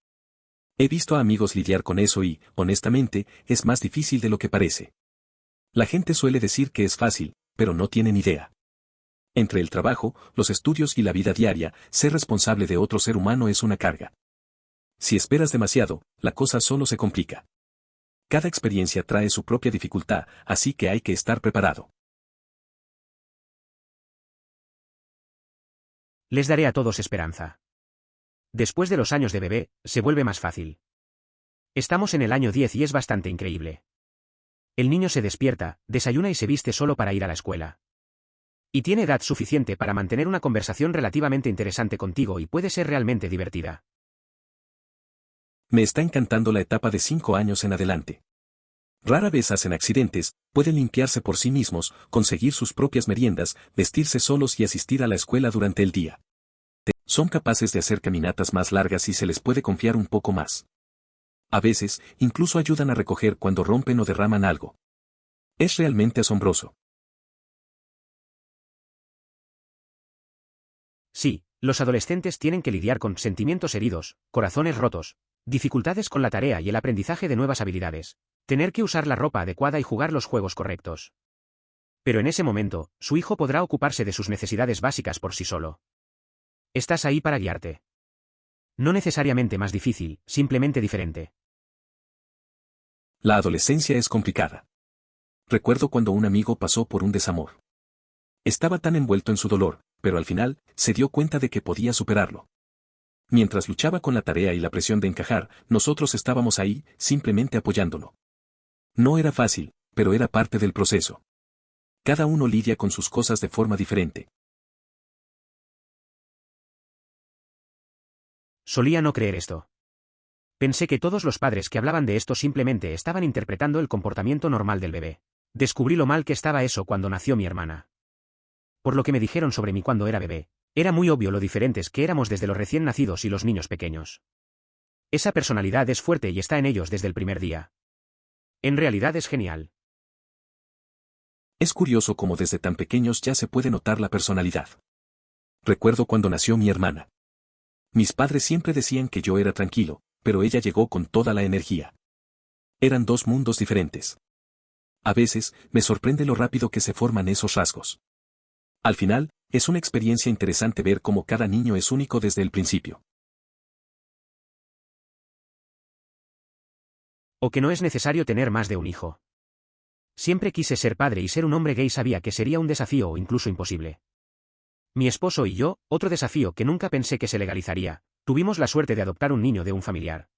He visto a amigos lidiar con eso y, honestamente, es más difícil de lo que parece. La gente suele decir que es fácil, pero no tienen idea. Entre el trabajo, los estudios y la vida diaria, ser responsable de otro ser humano es una carga. Si esperas demasiado, la cosa solo se complica. Cada experiencia trae su propia dificultad, así que hay que estar preparado. Les daré a todos esperanza. Después de los años de bebé, se vuelve más fácil. Estamos en el año 10 y es bastante increíble. El niño se despierta, desayuna y se viste solo para ir a la escuela. Y tiene edad suficiente para mantener una conversación relativamente interesante contigo y puede ser realmente divertida. Me está encantando la etapa de 5 años en adelante. Rara vez hacen accidentes, pueden limpiarse por sí mismos, conseguir sus propias meriendas, vestirse solos y asistir a la escuela durante el día. Son capaces de hacer caminatas más largas y se les puede confiar un poco más. A veces, incluso ayudan a recoger cuando rompen o derraman algo. Es realmente asombroso. Sí, los adolescentes tienen que lidiar con sentimientos heridos, corazones rotos, dificultades con la tarea y el aprendizaje de nuevas habilidades, tener que usar la ropa adecuada y jugar los juegos correctos. Pero en ese momento, su hijo podrá ocuparse de sus necesidades básicas por sí solo. Estás ahí para guiarte. No necesariamente más difícil, simplemente diferente. La adolescencia es complicada. Recuerdo cuando un amigo pasó por un desamor. Estaba tan envuelto en su dolor, pero al final, se dio cuenta de que podía superarlo. Mientras luchaba con la tarea y la presión de encajar, nosotros estábamos ahí, simplemente apoyándolo. No era fácil, pero era parte del proceso. Cada uno lidia con sus cosas de forma diferente. Solía no creer esto. Pensé que todos los padres que hablaban de esto simplemente estaban interpretando el comportamiento normal del bebé. Descubrí lo mal que estaba eso cuando nació mi hermana. Por lo que me dijeron sobre mí cuando era bebé, era muy obvio lo diferentes que éramos desde los recién nacidos y los niños pequeños. Esa personalidad es fuerte y está en ellos desde el primer día. En realidad es genial. Es curioso cómo desde tan pequeños ya se puede notar la personalidad. Recuerdo cuando nació mi hermana. Mis padres siempre decían que yo era tranquilo, pero ella llegó con toda la energía. Eran dos mundos diferentes. A veces, me sorprende lo rápido que se forman esos rasgos. Al final, es una experiencia interesante ver cómo cada niño es único desde el principio. O que no es necesario tener más de un hijo. Siempre quise ser padre y ser un hombre gay sabía que sería un desafío o incluso imposible. Mi esposo y yo, otro desafío que nunca pensé que se legalizaría, tuvimos la suerte de adoptar un niño de un familiar.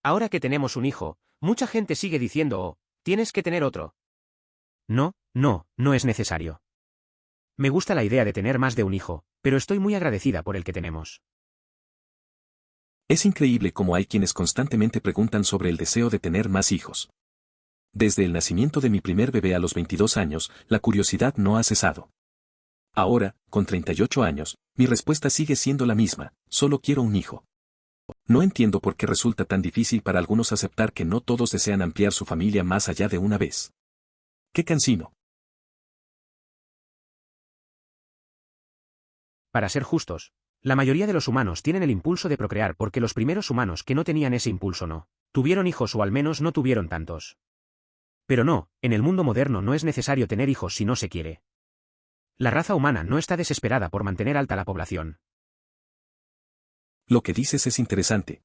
Ahora que tenemos un hijo, mucha gente sigue diciendo, oh, tienes que tener otro. No, no es necesario. Me gusta la idea de tener más de un hijo, pero estoy muy agradecida por el que tenemos. Es increíble cómo hay quienes constantemente preguntan sobre el deseo de tener más hijos. Desde el nacimiento de mi primer bebé a los 22 años, la curiosidad no ha cesado. Ahora, con 38 años, mi respuesta sigue siendo la misma, solo quiero un hijo. No entiendo por qué resulta tan difícil para algunos aceptar que no todos desean ampliar su familia más allá de una vez. ¡Qué cansino! Para ser justos, la mayoría de los humanos tienen el impulso de procrear porque los primeros humanos que no tenían ese impulso no tuvieron hijos o al menos no tuvieron tantos. Pero no, en el mundo moderno no es necesario tener hijos si no se quiere. La raza humana no está desesperada por mantener alta la población. Lo que dices es interesante.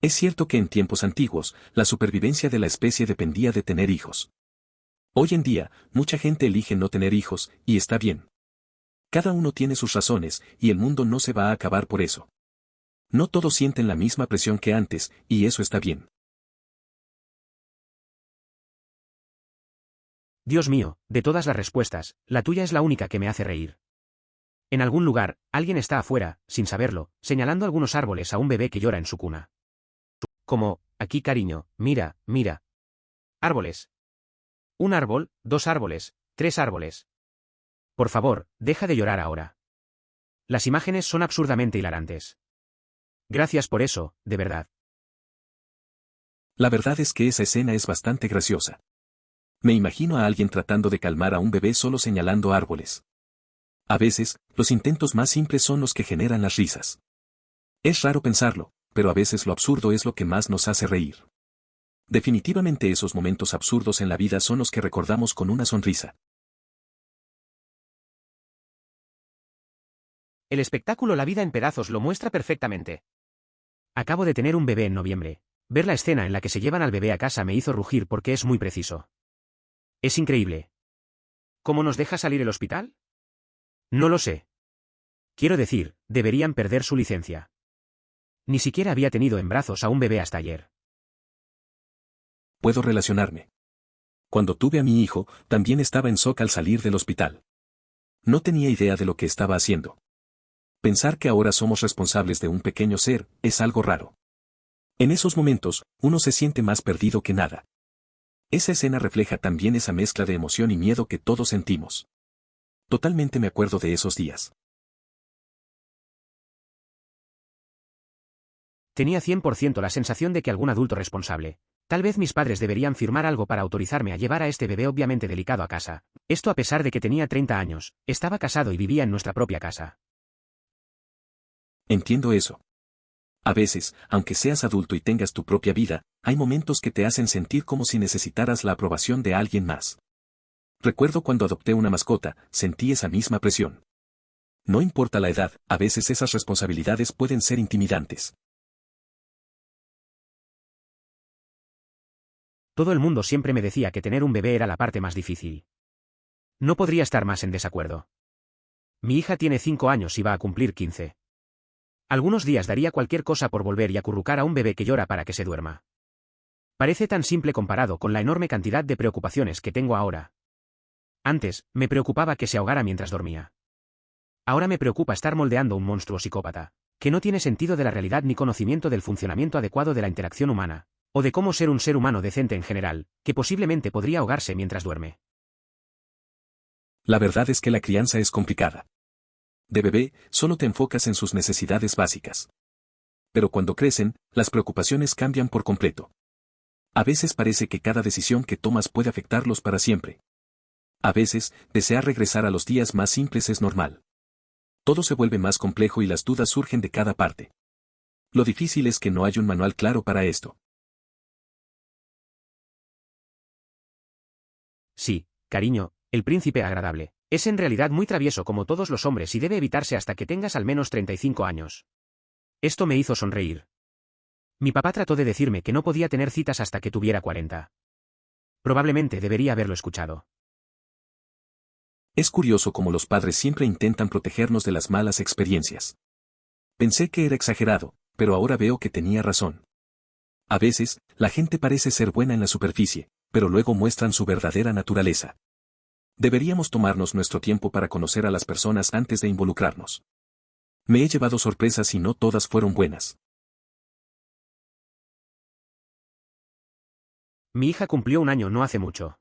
Es cierto que en tiempos antiguos, la supervivencia de la especie dependía de tener hijos. Hoy en día, mucha gente elige no tener hijos, y está bien. Cada uno tiene sus razones, y el mundo no se va a acabar por eso. No todos sienten la misma presión que antes, y eso está bien. Dios mío, de todas las respuestas, la tuya es la única que me hace reír. En algún lugar, alguien está afuera, sin saberlo, señalando algunos árboles a un bebé que llora en su cuna. Como, aquí cariño, mira, mira. Árboles. Un árbol, 2 árboles, 3 árboles. Por favor, deja de llorar ahora. Las imágenes son absurdamente hilarantes. Gracias por eso, de verdad. La verdad es que esa escena es bastante graciosa. Me imagino a alguien tratando de calmar a un bebé solo señalando árboles. A veces, los intentos más simples son los que generan las risas. Es raro pensarlo, pero a veces lo absurdo es lo que más nos hace reír. Definitivamente esos momentos absurdos en la vida son los que recordamos con una sonrisa. El espectáculo La vida en pedazos lo muestra perfectamente. Acabo de tener un bebé en noviembre. Ver la escena en la que se llevan al bebé a casa me hizo rugir porque es muy preciso. Es increíble. ¿Cómo nos deja salir el hospital? No lo sé. Quiero decir, deberían perder su licencia. Ni siquiera había tenido en brazos a un bebé hasta ayer. Puedo relacionarme. Cuando tuve a mi hijo, también estaba en shock al salir del hospital. No tenía idea de lo que estaba haciendo. Pensar que ahora somos responsables de un pequeño ser, es algo raro. En esos momentos, uno se siente más perdido que nada. Esa escena refleja también esa mezcla de emoción y miedo que todos sentimos. Totalmente me acuerdo de esos días. Tenía 100% la sensación de que algún adulto responsable, tal vez mis padres deberían firmar algo para autorizarme a llevar a este bebé obviamente delicado a casa. Esto a pesar de que tenía 30 años, estaba casado y vivía en nuestra propia casa. Entiendo eso. A veces, aunque seas adulto y tengas tu propia vida, hay momentos que te hacen sentir como si necesitaras la aprobación de alguien más. Recuerdo cuando adopté una mascota, sentí esa misma presión. No importa la edad, a veces esas responsabilidades pueden ser intimidantes. Todo el mundo siempre me decía que tener un bebé era la parte más difícil. No podría estar más en desacuerdo. Mi hija tiene 5 años y va a cumplir 15. Algunos días daría cualquier cosa por volver y acurrucar a un bebé que llora para que se duerma. Parece tan simple comparado con la enorme cantidad de preocupaciones que tengo ahora. Antes, me preocupaba que se ahogara mientras dormía. Ahora me preocupa estar moldeando un monstruo psicópata, que no tiene sentido de la realidad ni conocimiento del funcionamiento adecuado de la interacción humana, o de cómo ser un ser humano decente en general, que posiblemente podría ahogarse mientras duerme. La verdad es que la crianza es complicada. De bebé, solo te enfocas en sus necesidades básicas. Pero cuando crecen, las preocupaciones cambian por completo. A veces parece que cada decisión que tomas puede afectarlos para siempre. A veces, desear regresar a los días más simples es normal. Todo se vuelve más complejo y las dudas surgen de cada parte. Lo difícil es que no hay un manual claro para esto. Sí, cariño, el príncipe agradable. Es en realidad muy travieso como todos los hombres y debe evitarse hasta que tengas al menos 35 años. Esto me hizo sonreír. Mi papá trató de decirme que no podía tener citas hasta que tuviera 40. Probablemente debería haberlo escuchado. Es curioso cómo los padres siempre intentan protegernos de las malas experiencias. Pensé que era exagerado, pero ahora veo que tenía razón. A veces, la gente parece ser buena en la superficie, pero luego muestran su verdadera naturaleza. Deberíamos tomarnos nuestro tiempo para conocer a las personas antes de involucrarnos. Me he llevado sorpresas y no todas fueron buenas. Mi hija cumplió un año no hace mucho.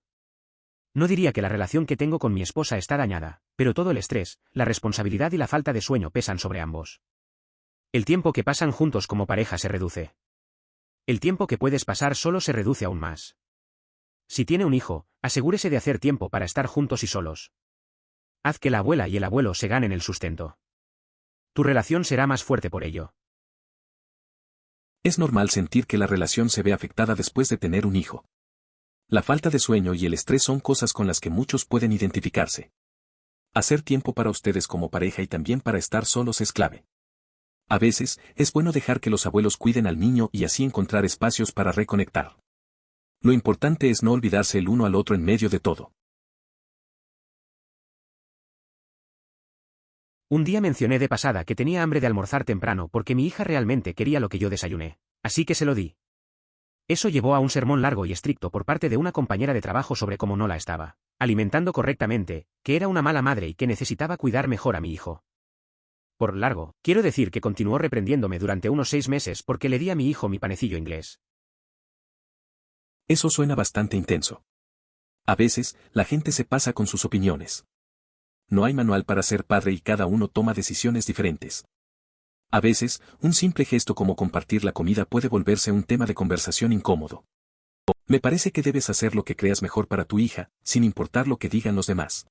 No diría que la relación que tengo con mi esposa está dañada, pero todo el estrés, la responsabilidad y la falta de sueño pesan sobre ambos. El tiempo que pasan juntos como pareja se reduce. El tiempo que puedes pasar solo se reduce aún más. Si tiene un hijo, asegúrese de hacer tiempo para estar juntos y solos. Haz que la abuela y el abuelo se ganen el sustento. Tu relación será más fuerte por ello. Es normal sentir que la relación se ve afectada después de tener un hijo. La falta de sueño y el estrés son cosas con las que muchos pueden identificarse. Hacer tiempo para ustedes como pareja y también para estar solos es clave. A veces, es bueno dejar que los abuelos cuiden al niño y así encontrar espacios para reconectar. Lo importante es no olvidarse el uno al otro en medio de todo. Un día mencioné de pasada que tenía hambre de almorzar temprano porque mi hija realmente quería lo que yo desayuné, así que se lo di. Eso llevó a un sermón largo y estricto por parte de una compañera de trabajo sobre cómo no la estaba alimentando correctamente, que era una mala madre y que necesitaba cuidar mejor a mi hijo. Por largo, quiero decir que continuó reprendiéndome durante unos 6 meses porque le di a mi hijo mi panecillo inglés. Eso suena bastante intenso. A veces, la gente se pasa con sus opiniones. No hay manual para ser padre y cada uno toma decisiones diferentes. A veces, un simple gesto como compartir la comida puede volverse un tema de conversación incómodo. Me parece que debes hacer lo que creas mejor para tu hija, sin importar lo que digan los demás.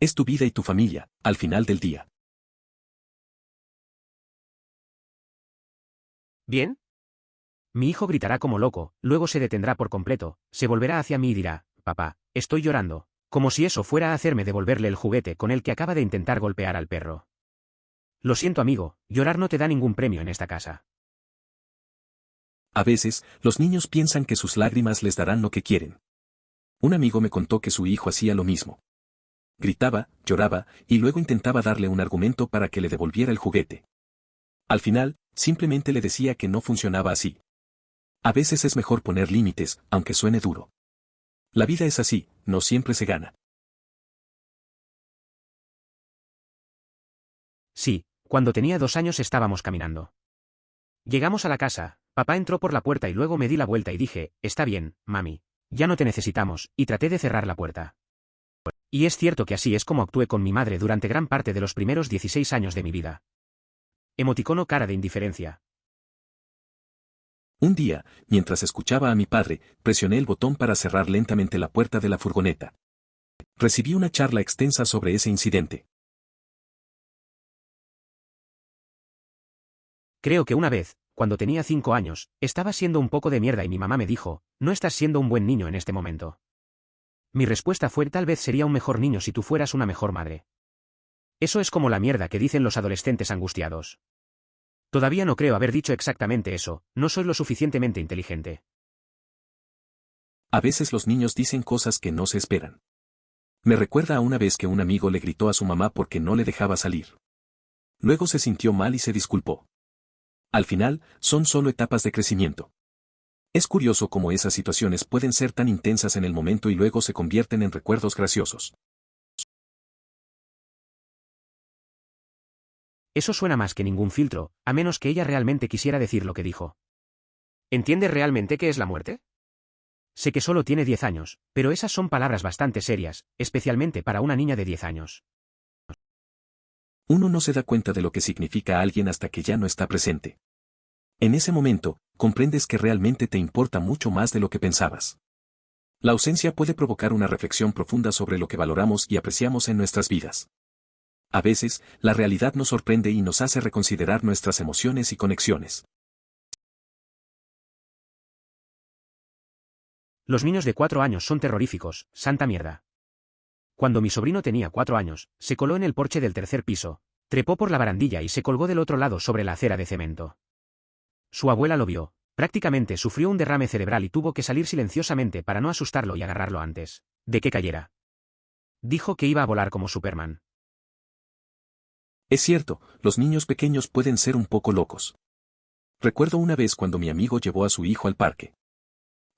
Es tu vida y tu familia, al final del día. ¿Bien? Mi hijo gritará como loco, luego se detendrá por completo, se volverá hacia mí y dirá, papá, estoy llorando, como si eso fuera a hacerme devolverle el juguete con el que acaba de intentar golpear al perro. Lo siento amigo, llorar no te da ningún premio en esta casa. A veces, los niños piensan que sus lágrimas les darán lo que quieren. Un amigo me contó que su hijo hacía lo mismo. Gritaba, lloraba, y luego intentaba darle un argumento para que le devolviera el juguete. Al final, simplemente le decía que no funcionaba así. A veces es mejor poner límites, aunque suene duro. La vida es así, no siempre se gana. Sí, cuando tenía 2 años estábamos caminando. Llegamos a la casa, papá entró por la puerta y luego me di la vuelta y dije, está bien, mami, ya no te necesitamos, y traté de cerrar la puerta. Y es cierto que así es como actué con mi madre durante gran parte de los primeros 16 años de mi vida. Emoticono cara de indiferencia. Un día, mientras escuchaba a mi padre, presioné el botón para cerrar lentamente la puerta de la furgoneta. Recibí una charla extensa sobre ese incidente. Creo que una vez, cuando tenía 5 años, estaba siendo un poco de mierda y mi mamá me dijo, no estás siendo un buen niño en este momento. Mi respuesta fue tal vez sería un mejor niño si tú fueras una mejor madre. Eso es como la mierda que dicen los adolescentes angustiados. Todavía no creo haber dicho exactamente eso, no soy lo suficientemente inteligente. A veces los niños dicen cosas que no se esperan. Me recuerda a una vez que un amigo le gritó a su mamá porque no le dejaba salir. Luego se sintió mal y se disculpó. Al final, son solo etapas de crecimiento. Es curioso cómo esas situaciones pueden ser tan intensas en el momento y luego se convierten en recuerdos graciosos. Eso suena más que ningún filtro, a menos que ella realmente quisiera decir lo que dijo. ¿Entiendes realmente qué es la muerte? Sé que solo tiene 10 años, pero esas son palabras bastante serias, especialmente para una niña de 10 años. Uno no se da cuenta de lo que significa a alguien hasta que ya no está presente. En ese momento, comprendes que realmente te importa mucho más de lo que pensabas. La ausencia puede provocar una reflexión profunda sobre lo que valoramos y apreciamos en nuestras vidas. A veces, la realidad nos sorprende y nos hace reconsiderar nuestras emociones y conexiones. Los niños de 4 años son terroríficos, santa mierda. Cuando mi sobrino tenía 4 años, se coló en el porche del tercer piso, trepó por la barandilla y se colgó del otro lado sobre la acera de cemento. Su abuela lo vio, prácticamente sufrió un derrame cerebral y tuvo que salir silenciosamente para no asustarlo y agarrarlo antes de que cayera. Dijo que iba a volar como Superman. Es cierto, los niños pequeños pueden ser un poco locos. Recuerdo una vez cuando mi amigo llevó a su hijo al parque.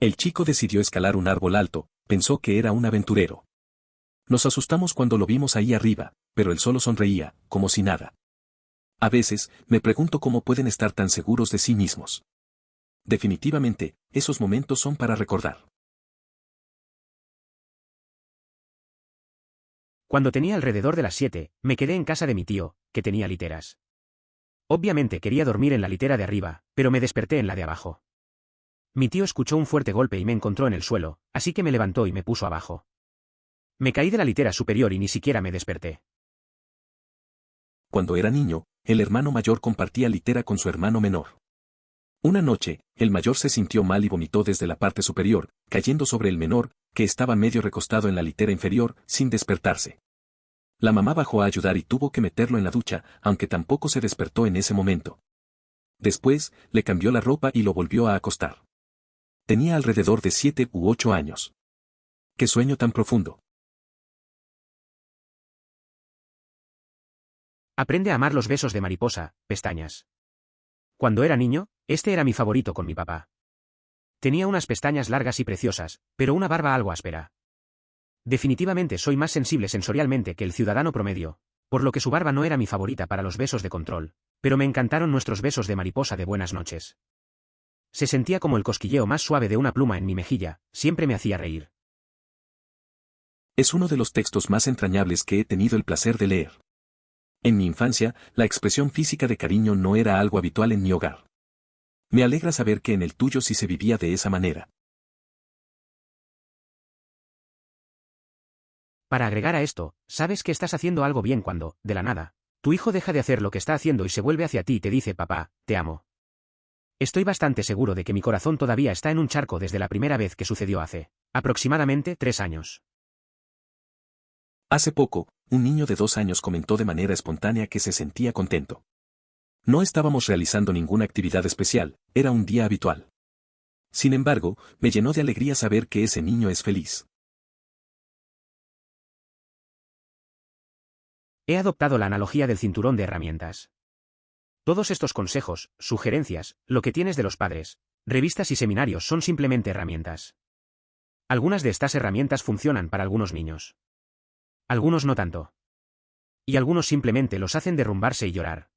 El chico decidió escalar un árbol alto, pensó que era un aventurero. Nos asustamos cuando lo vimos ahí arriba, pero él solo sonreía, como si nada. A veces, me pregunto cómo pueden estar tan seguros de sí mismos. Definitivamente, esos momentos son para recordar. Cuando tenía alrededor de las 7, me quedé en casa de mi tío, que tenía literas. Obviamente quería dormir en la litera de arriba, pero me desperté en la de abajo. Mi tío escuchó un fuerte golpe y me encontró en el suelo, así que me levantó y me puso abajo. Me caí de la litera superior y ni siquiera me desperté. Cuando era niño, el hermano mayor compartía litera con su hermano menor. Una noche, el mayor se sintió mal y vomitó desde la parte superior, cayendo sobre el menor, que estaba medio recostado en la litera inferior, sin despertarse. La mamá bajó a ayudar y tuvo que meterlo en la ducha, aunque tampoco se despertó en ese momento. Después, le cambió la ropa y lo volvió a acostar. Tenía alrededor de 7 u 8 años. ¡Qué sueño tan profundo! Aprende a amar los besos de mariposa, pestañas. Cuando era niño, este era mi favorito con mi papá. Tenía unas pestañas largas y preciosas, pero una barba algo áspera. Definitivamente soy más sensible sensorialmente que el ciudadano promedio, por lo que su barba no era mi favorita para los besos de control, pero me encantaron nuestros besos de mariposa de buenas noches. Se sentía como el cosquilleo más suave de una pluma en mi mejilla, siempre me hacía reír. Es uno de los textos más entrañables que he tenido el placer de leer. En mi infancia, la expresión física de cariño no era algo habitual en mi hogar. Me alegra saber que en el tuyo sí se vivía de esa manera. Para agregar a esto, sabes que estás haciendo algo bien cuando, de la nada, tu hijo deja de hacer lo que está haciendo y se vuelve hacia ti y te dice: papá, te amo. Estoy bastante seguro de que mi corazón todavía está en un charco desde la primera vez que sucedió hace, aproximadamente 3 años. Hace poco, un niño de 2 años comentó de manera espontánea que se sentía contento. No estábamos realizando ninguna actividad especial, era un día habitual. Sin embargo, me llenó de alegría saber que ese niño es feliz. He adoptado la analogía del cinturón de herramientas. Todos estos consejos, sugerencias, lo que tienes de los padres, revistas y seminarios son simplemente herramientas. Algunas de estas herramientas funcionan para algunos niños. Algunos no tanto. Y algunos simplemente los hacen derrumbarse y llorar.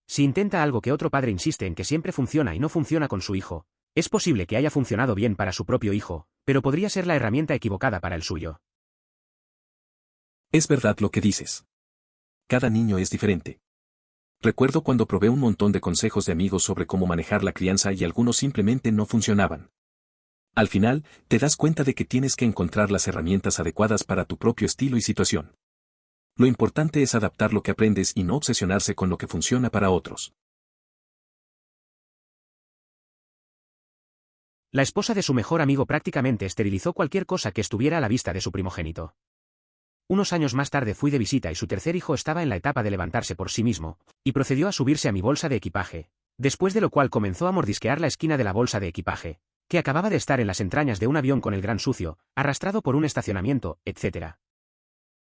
Si intenta algo que otro padre insiste en que siempre funciona y no funciona con su hijo, es posible que haya funcionado bien para su propio hijo, pero podría ser la herramienta equivocada para el suyo. Es verdad lo que dices. Cada niño es diferente. Recuerdo cuando probé un montón de consejos de amigos sobre cómo manejar la crianza y algunos simplemente no funcionaban. Al final, te das cuenta de que tienes que encontrar las herramientas adecuadas para tu propio estilo y situación. Lo importante es adaptar lo que aprendes y no obsesionarse con lo que funciona para otros. La esposa de su mejor amigo prácticamente esterilizó cualquier cosa que estuviera a la vista de su primogénito. Unos años más tarde fui de visita y su tercer hijo estaba en la etapa de levantarse por sí mismo, y procedió a subirse a mi bolsa de equipaje, después de lo cual comenzó a mordisquear la esquina de la bolsa de equipaje, que acababa de estar en las entrañas de un avión con el gran sucio, arrastrado por un estacionamiento, etc.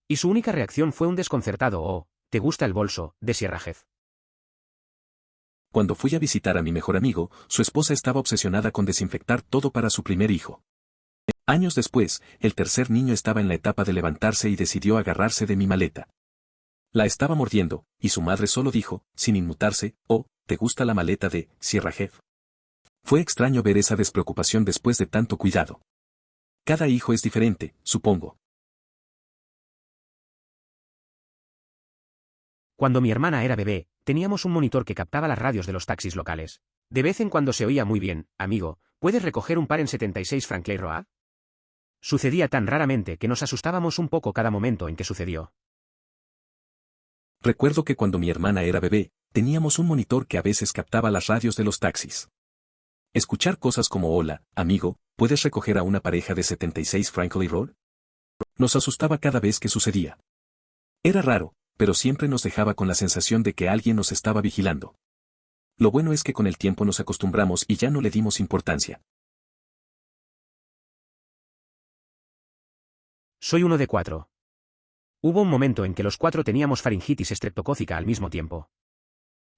Y su única reacción fue un desconcertado «Oh, ¿te gusta el bolso?», de Sierra Jeff. Cuando fui a visitar a mi mejor amigo, su esposa estaba obsesionada con desinfectar todo para su primer hijo. Años después, el tercer niño estaba en la etapa de levantarse y decidió agarrarse de mi maleta. La estaba mordiendo, y su madre solo dijo, sin inmutarse: «Oh, ¿te gusta la maleta de Sierra Jeff?». Fue extraño ver esa despreocupación después de tanto cuidado. Cada hijo es diferente, supongo. Cuando mi hermana era bebé, teníamos un monitor que captaba las radios de los taxis locales. De vez en cuando se oía muy bien: «Amigo, ¿puedes recoger un par en 76 Franklin Road?». Sucedía tan raramente que nos asustábamos un poco cada momento en que sucedió. Recuerdo que cuando mi hermana era bebé, teníamos un monitor que a veces captaba las radios de los taxis. Escuchar cosas como «Hola, amigo, ¿puedes recoger a una pareja de 76 Franklin Road?». Nos asustaba cada vez que sucedía. Era raro, pero siempre nos dejaba con la sensación de que alguien nos estaba vigilando. Lo bueno es que con el tiempo nos acostumbramos y ya no le dimos importancia. Soy uno de 4. Hubo un momento en que los 4 teníamos faringitis estreptocócica al mismo tiempo.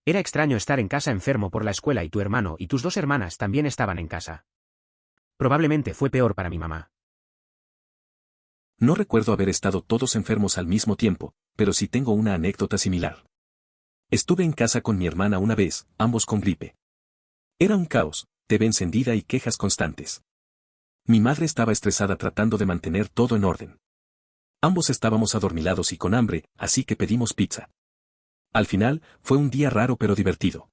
Era extraño estar en casa enfermo por la escuela y tu hermano y tus 2 hermanas también estaban en casa. Probablemente fue peor para mi mamá. No recuerdo haber estado todos enfermos al mismo tiempo, pero sí tengo una anécdota similar. Estuve en casa con mi hermana una vez, ambos con gripe. Era un caos, TV encendida y quejas constantes. Mi madre estaba estresada tratando de mantener todo en orden. Ambos estábamos adormilados y con hambre, así que pedimos pizza. Al final, fue un día raro pero divertido.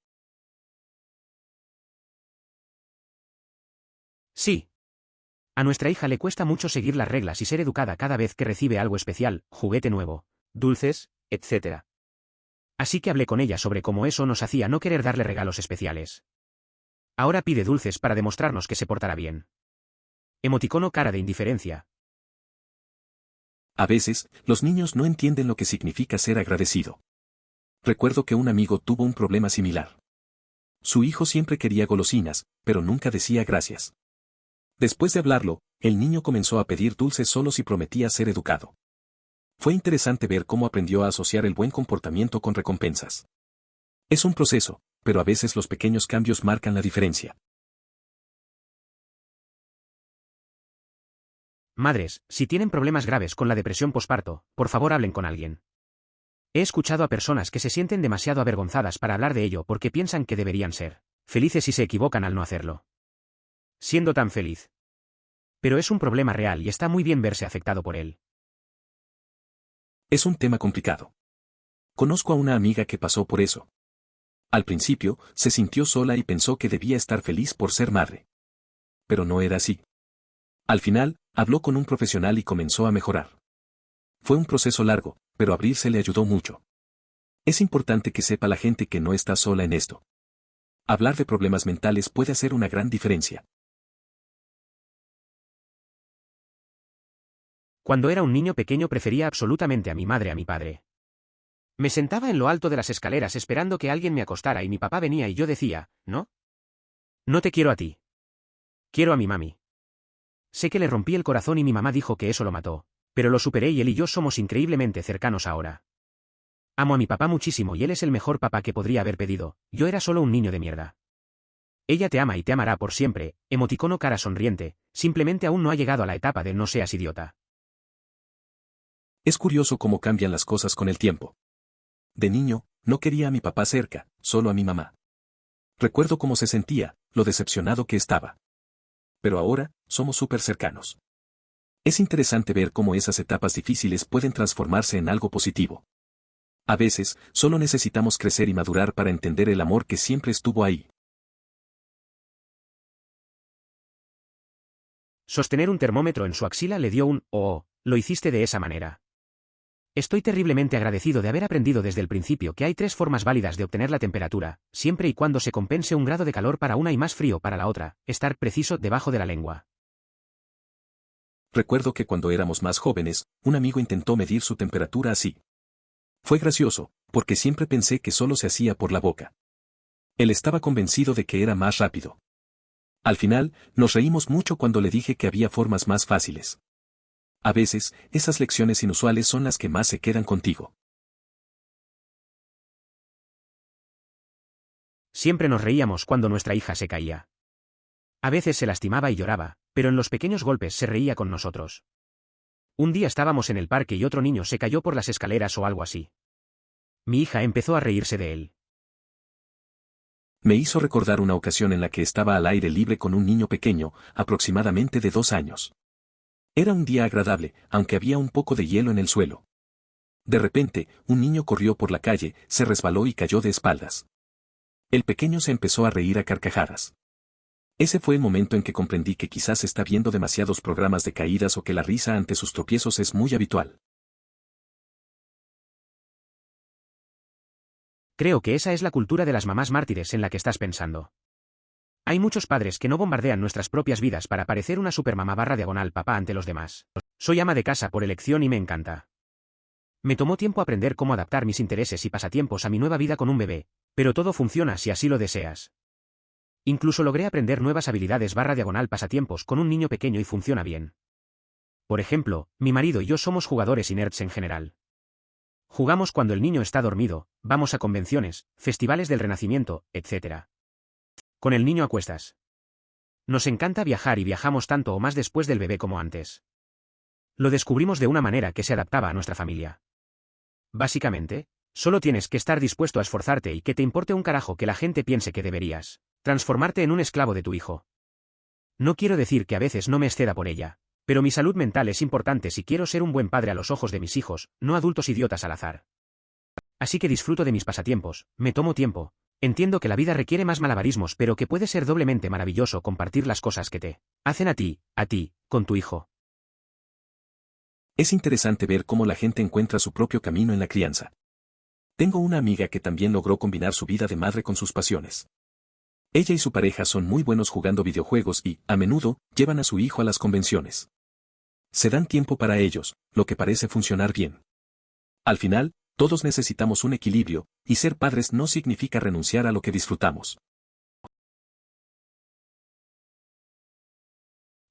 Sí. A nuestra hija le cuesta mucho seguir las reglas y ser educada cada vez que recibe algo especial, juguete nuevo, dulces, etc. Así que hablé con ella sobre cómo eso nos hacía no querer darle regalos especiales. Ahora pide dulces para demostrarnos que se portará bien. Emoticono cara de indiferencia. A veces, los niños no entienden lo que significa ser agradecido. Recuerdo que un amigo tuvo un problema similar. Su hijo siempre quería golosinas, pero nunca decía gracias. Después de hablarlo, el niño comenzó a pedir dulces solo si prometía ser educado. Fue interesante ver cómo aprendió a asociar el buen comportamiento con recompensas. Es un proceso, pero a veces los pequeños cambios marcan la diferencia. Madres, si tienen problemas graves con la depresión posparto, por favor hablen con alguien. He escuchado a personas que se sienten demasiado avergonzadas para hablar de ello porque piensan que deberían ser felices y se equivocan al no hacerlo. Siendo tan feliz. Pero es un problema real y está muy bien verse afectado por él. Es un tema complicado. conozco a una amiga que pasó por eso. Al principio, se sintió sola y pensó que debía estar feliz por ser madre. Pero no era así. Al final, habló con un profesional y comenzó a mejorar. Fue un proceso largo, pero abrirse le ayudó mucho. Es importante que sepa la gente que no está sola en esto. Hablar de problemas mentales puede hacer una gran diferencia. Cuando era un niño pequeño prefería absolutamente a mi madre a mi padre. Me sentaba en lo alto de las escaleras esperando que alguien me acostara y mi papá venía y yo decía, ¿no? No te quiero a ti. Quiero a mi mami. Sé que le rompí el corazón y mi mamá dijo que eso lo mató, pero lo superé y él y yo somos increíblemente cercanos ahora. Amo a mi papá muchísimo y él es el mejor papá que podría haber pedido, yo era solo un niño de mierda. Ella te ama y te amará por siempre, emoticono cara sonriente, simplemente aún no ha llegado a la etapa de no seas idiota. Es curioso cómo cambian las cosas con el tiempo. De niño, no quería a mi papá cerca, solo a mi mamá. Recuerdo cómo se sentía, lo decepcionado que estaba. Pero ahora, somos súper cercanos. Es interesante ver cómo esas etapas difíciles pueden transformarse en algo positivo. A veces, solo necesitamos crecer y madurar para entender el amor que siempre estuvo ahí. Sostener un termómetro en su axila le dio un «oh, lo hiciste de esa manera». Estoy terriblemente agradecido de haber aprendido desde el principio que hay 3 formas válidas de obtener la temperatura, siempre y cuando se compense un grado de calor para una y más frío para la otra, estar preciso debajo de la lengua. Recuerdo que cuando éramos más jóvenes, un amigo intentó medir su temperatura así. Fue gracioso, porque siempre pensé que solo se hacía por la boca. Él estaba convencido de que era más rápido. Al final, nos reímos mucho cuando le dije que había formas más fáciles. A veces, esas lecciones inusuales son las que más se quedan contigo. Siempre nos reíamos cuando nuestra hija se caía. A veces se lastimaba y lloraba, pero en los pequeños golpes se reía con nosotros. Un día estábamos en el parque y otro niño se cayó por las escaleras o algo así. Mi hija empezó a reírse de él. Me hizo recordar una ocasión en la que estaba al aire libre con un niño pequeño, aproximadamente de 2 años. Era un día agradable, aunque había un poco de hielo en el suelo. De repente, un niño corrió por la calle, se resbaló y cayó de espaldas. El pequeño se empezó a reír a carcajadas. Ese fue el momento en que comprendí que quizás está viendo demasiados programas de caídas o que la risa ante sus tropiezos es muy habitual. Creo que esa es la cultura de las mamás mártires en la que estás pensando. Hay muchos padres que no bombardean nuestras propias vidas para parecer una supermamá / papá ante los demás. Soy ama de casa por elección y me encanta. Me tomó tiempo aprender cómo adaptar mis intereses y pasatiempos a mi nueva vida con un bebé, pero todo funciona si así lo deseas. Incluso logré aprender nuevas habilidades / pasatiempos con un niño pequeño y funciona bien. Por ejemplo, mi marido y yo somos jugadores y nerds en general. Jugamos cuando el niño está dormido, vamos a convenciones, festivales del Renacimiento, etc. Con el niño a cuestas. Nos encanta viajar y viajamos tanto o más después del bebé como antes. Lo descubrimos de una manera que se adaptaba a nuestra familia. Básicamente, solo tienes que estar dispuesto a esforzarte y que te importe un carajo que la gente piense que deberías transformarte en un esclavo de tu hijo. No quiero decir que a veces no me exceda por ella, pero mi salud mental es importante si quiero ser un buen padre a los ojos de mis hijos, no adultos idiotas al azar. Así que disfruto de mis pasatiempos, me tomo tiempo. Entiendo que la vida requiere más malabarismos, pero que puede ser doblemente maravilloso compartir las cosas que te hacen a ti, con tu hijo. Es interesante ver cómo la gente encuentra su propio camino en la crianza. Tengo una amiga que también logró combinar su vida de madre con sus pasiones. Ella y su pareja son muy buenos jugando videojuegos y, a menudo, llevan a su hijo a las convenciones. Se dan tiempo para ellos, lo que parece funcionar bien. Al final, todos necesitamos un equilibrio, y ser padres no significa renunciar a lo que disfrutamos.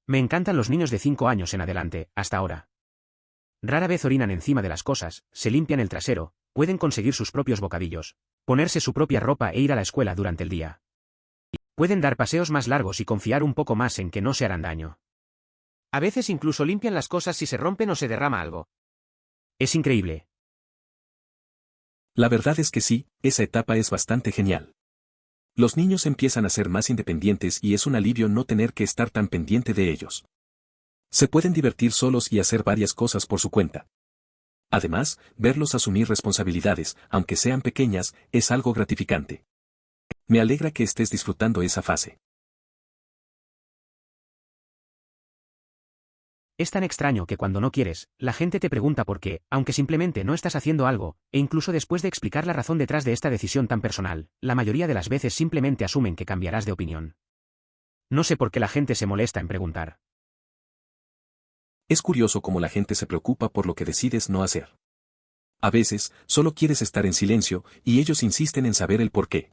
Me encantan los niños de 5 años en adelante, hasta ahora. Rara vez orinan encima de las cosas, se limpian el trasero, pueden conseguir sus propios bocadillos, ponerse su propia ropa e ir a la escuela durante el día. Pueden dar paseos más largos y confiar un poco más en que no se harán daño. A veces incluso limpian las cosas si se rompen o se derrama algo. Es increíble. La verdad es que sí, esa etapa es bastante genial. Los niños empiezan a ser más independientes y es un alivio no tener que estar tan pendiente de ellos. Se pueden divertir solos y hacer varias cosas por su cuenta. Además, verlos asumir responsabilidades, aunque sean pequeñas, es algo gratificante. Me alegra que estés disfrutando esa fase. Es tan extraño que cuando no quieres, la gente te pregunta por qué, aunque simplemente no estás haciendo algo, e incluso después de explicar la razón detrás de esta decisión tan personal, la mayoría de las veces simplemente asumen que cambiarás de opinión. No sé por qué la gente se molesta en preguntar. Es curioso cómo la gente se preocupa por lo que decides no hacer. A veces, solo quieres estar en silencio, y ellos insisten en saber el por qué.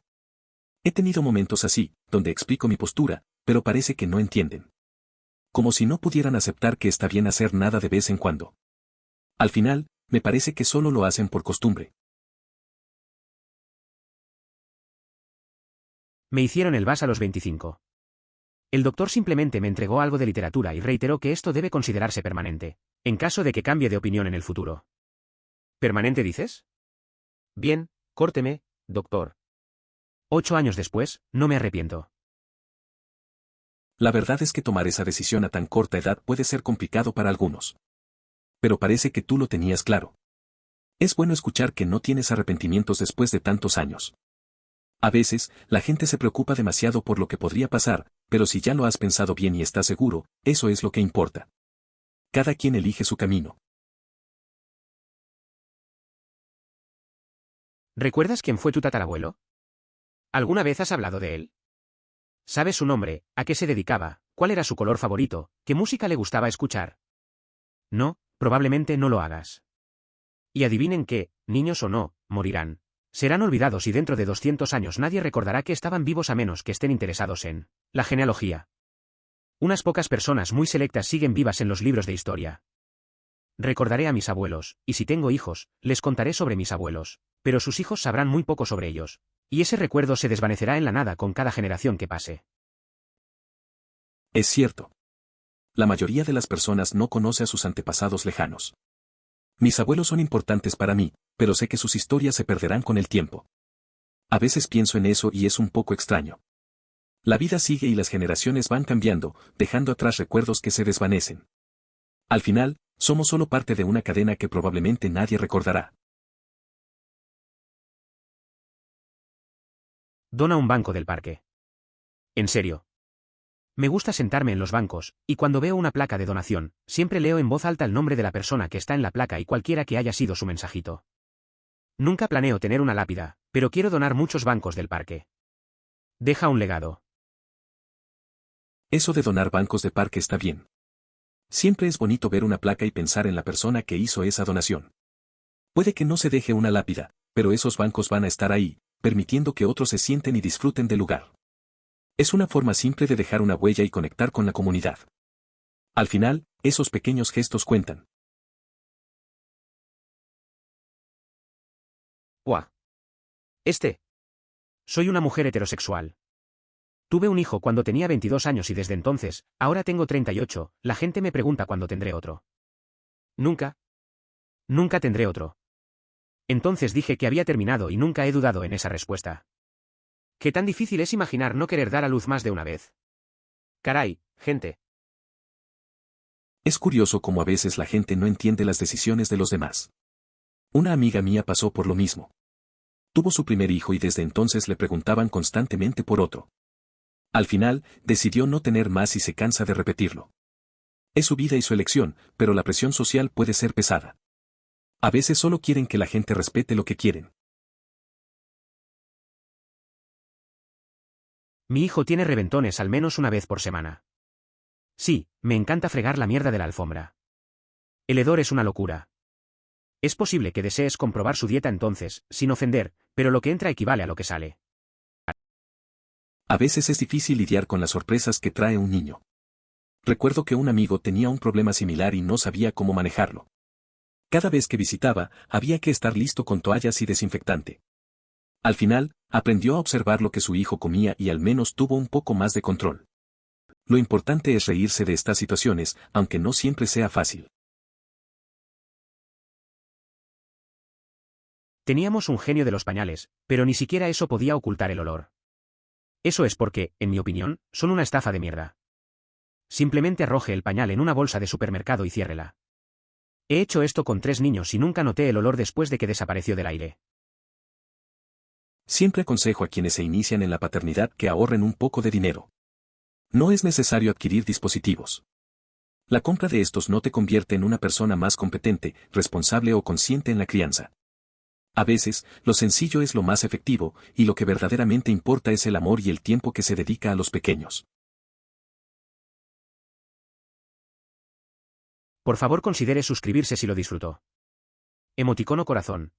He tenido momentos así, donde explico mi postura, pero parece que no entienden. Como si no pudieran aceptar que está bien hacer nada de vez en cuando. Al final, me parece que solo lo hacen por costumbre. Me hicieron el VAS a los 25. El doctor simplemente me entregó algo de literatura y reiteró que esto debe considerarse permanente, en caso de que cambie de opinión en el futuro. ¿Permanente dices? Bien, córteme, doctor. 8 años después, no me arrepiento. La verdad es que tomar esa decisión a tan corta edad puede ser complicado para algunos. Pero parece que tú lo tenías claro. Es bueno escuchar que no tienes arrepentimientos después de tantos años. A veces, la gente se preocupa demasiado por lo que podría pasar, pero si ya lo has pensado bien y estás seguro, eso es lo que importa. Cada quien elige su camino. ¿Recuerdas quién fue tu tatarabuelo? ¿Alguna vez has hablado de él? ¿Sabes su nombre, a qué se dedicaba, cuál era su color favorito, qué música le gustaba escuchar? No, probablemente no lo hagas. Y adivinen qué, niños o no, morirán. Serán olvidados y dentro de 200 años nadie recordará que estaban vivos a menos que estén interesados en la genealogía. Unas pocas personas muy selectas siguen vivas en los libros de historia. Recordaré a mis abuelos, y si tengo hijos, les contaré sobre mis abuelos, pero sus hijos sabrán muy poco sobre ellos. Y ese recuerdo se desvanecerá en la nada con cada generación que pase. Es cierto. La mayoría de las personas no conoce a sus antepasados lejanos. Mis abuelos son importantes para mí, pero sé que sus historias se perderán con el tiempo. A veces pienso en eso y es un poco extraño. La vida sigue y las generaciones van cambiando, dejando atrás recuerdos que se desvanecen. Al final, somos solo parte de una cadena que probablemente nadie recordará. Dona un banco del parque. En serio. Me gusta sentarme en los bancos, y cuando veo una placa de donación, siempre leo en voz alta el nombre de la persona que está en la placa y cualquiera que haya sido su mensajito. Nunca planeo tener una lápida, pero quiero donar muchos bancos del parque. Deja un legado. Eso de donar bancos de parque está bien. Siempre es bonito ver una placa y pensar en la persona que hizo esa donación. Puede que no se deje una lápida, pero esos bancos van a estar ahí, permitiendo que otros se sienten y disfruten del lugar. Es una forma simple de dejar una huella y conectar con la comunidad. Al final, esos pequeños gestos cuentan. ¡Guau! Soy una mujer heterosexual. Tuve un hijo cuando tenía 22 años y desde entonces, ahora tengo 38, la gente me pregunta cuándo tendré otro. Nunca tendré otro. Entonces dije que había terminado y nunca he dudado en esa respuesta. Qué tan difícil es imaginar no querer dar a luz más de una vez. Caray, gente. Es curioso cómo a veces la gente no entiende las decisiones de los demás. Una amiga mía pasó por lo mismo. Tuvo su primer hijo y desde entonces le preguntaban constantemente por otro. Al final, decidió no tener más y se cansa de repetirlo. Es su vida y su elección, pero la presión social puede ser pesada. A veces solo quieren que la gente respete lo que quieren. Mi hijo tiene reventones al menos una vez por semana. Sí, me encanta fregar la mierda de la alfombra. El hedor es una locura. Es posible que desees comprobar su dieta entonces, sin ofender, pero lo que entra equivale a lo que sale. A veces es difícil lidiar con las sorpresas que trae un niño. Recuerdo que un amigo tenía un problema similar y no sabía cómo manejarlo. Cada vez que visitaba, había que estar listo con toallas y desinfectante. Al final, aprendió a observar lo que su hijo comía y al menos tuvo un poco más de control. Lo importante es reírse de estas situaciones, aunque no siempre sea fácil. Teníamos un genio de los pañales, pero ni siquiera eso podía ocultar el olor. Eso es porque, en mi opinión, son una estafa de mierda. Simplemente arroje el pañal en una bolsa de supermercado y ciérrela. He hecho esto con 3 niños y nunca noté el olor después de que desapareció del aire. Siempre aconsejo a quienes se inician en la paternidad que ahorren un poco de dinero. No es necesario adquirir dispositivos. La compra de estos no te convierte en una persona más competente, responsable o consciente en la crianza. A veces, lo sencillo es lo más efectivo, y lo que verdaderamente importa es el amor y el tiempo que se dedica a los pequeños. Por favor considere suscribirse si lo disfrutó. Emoticono corazón.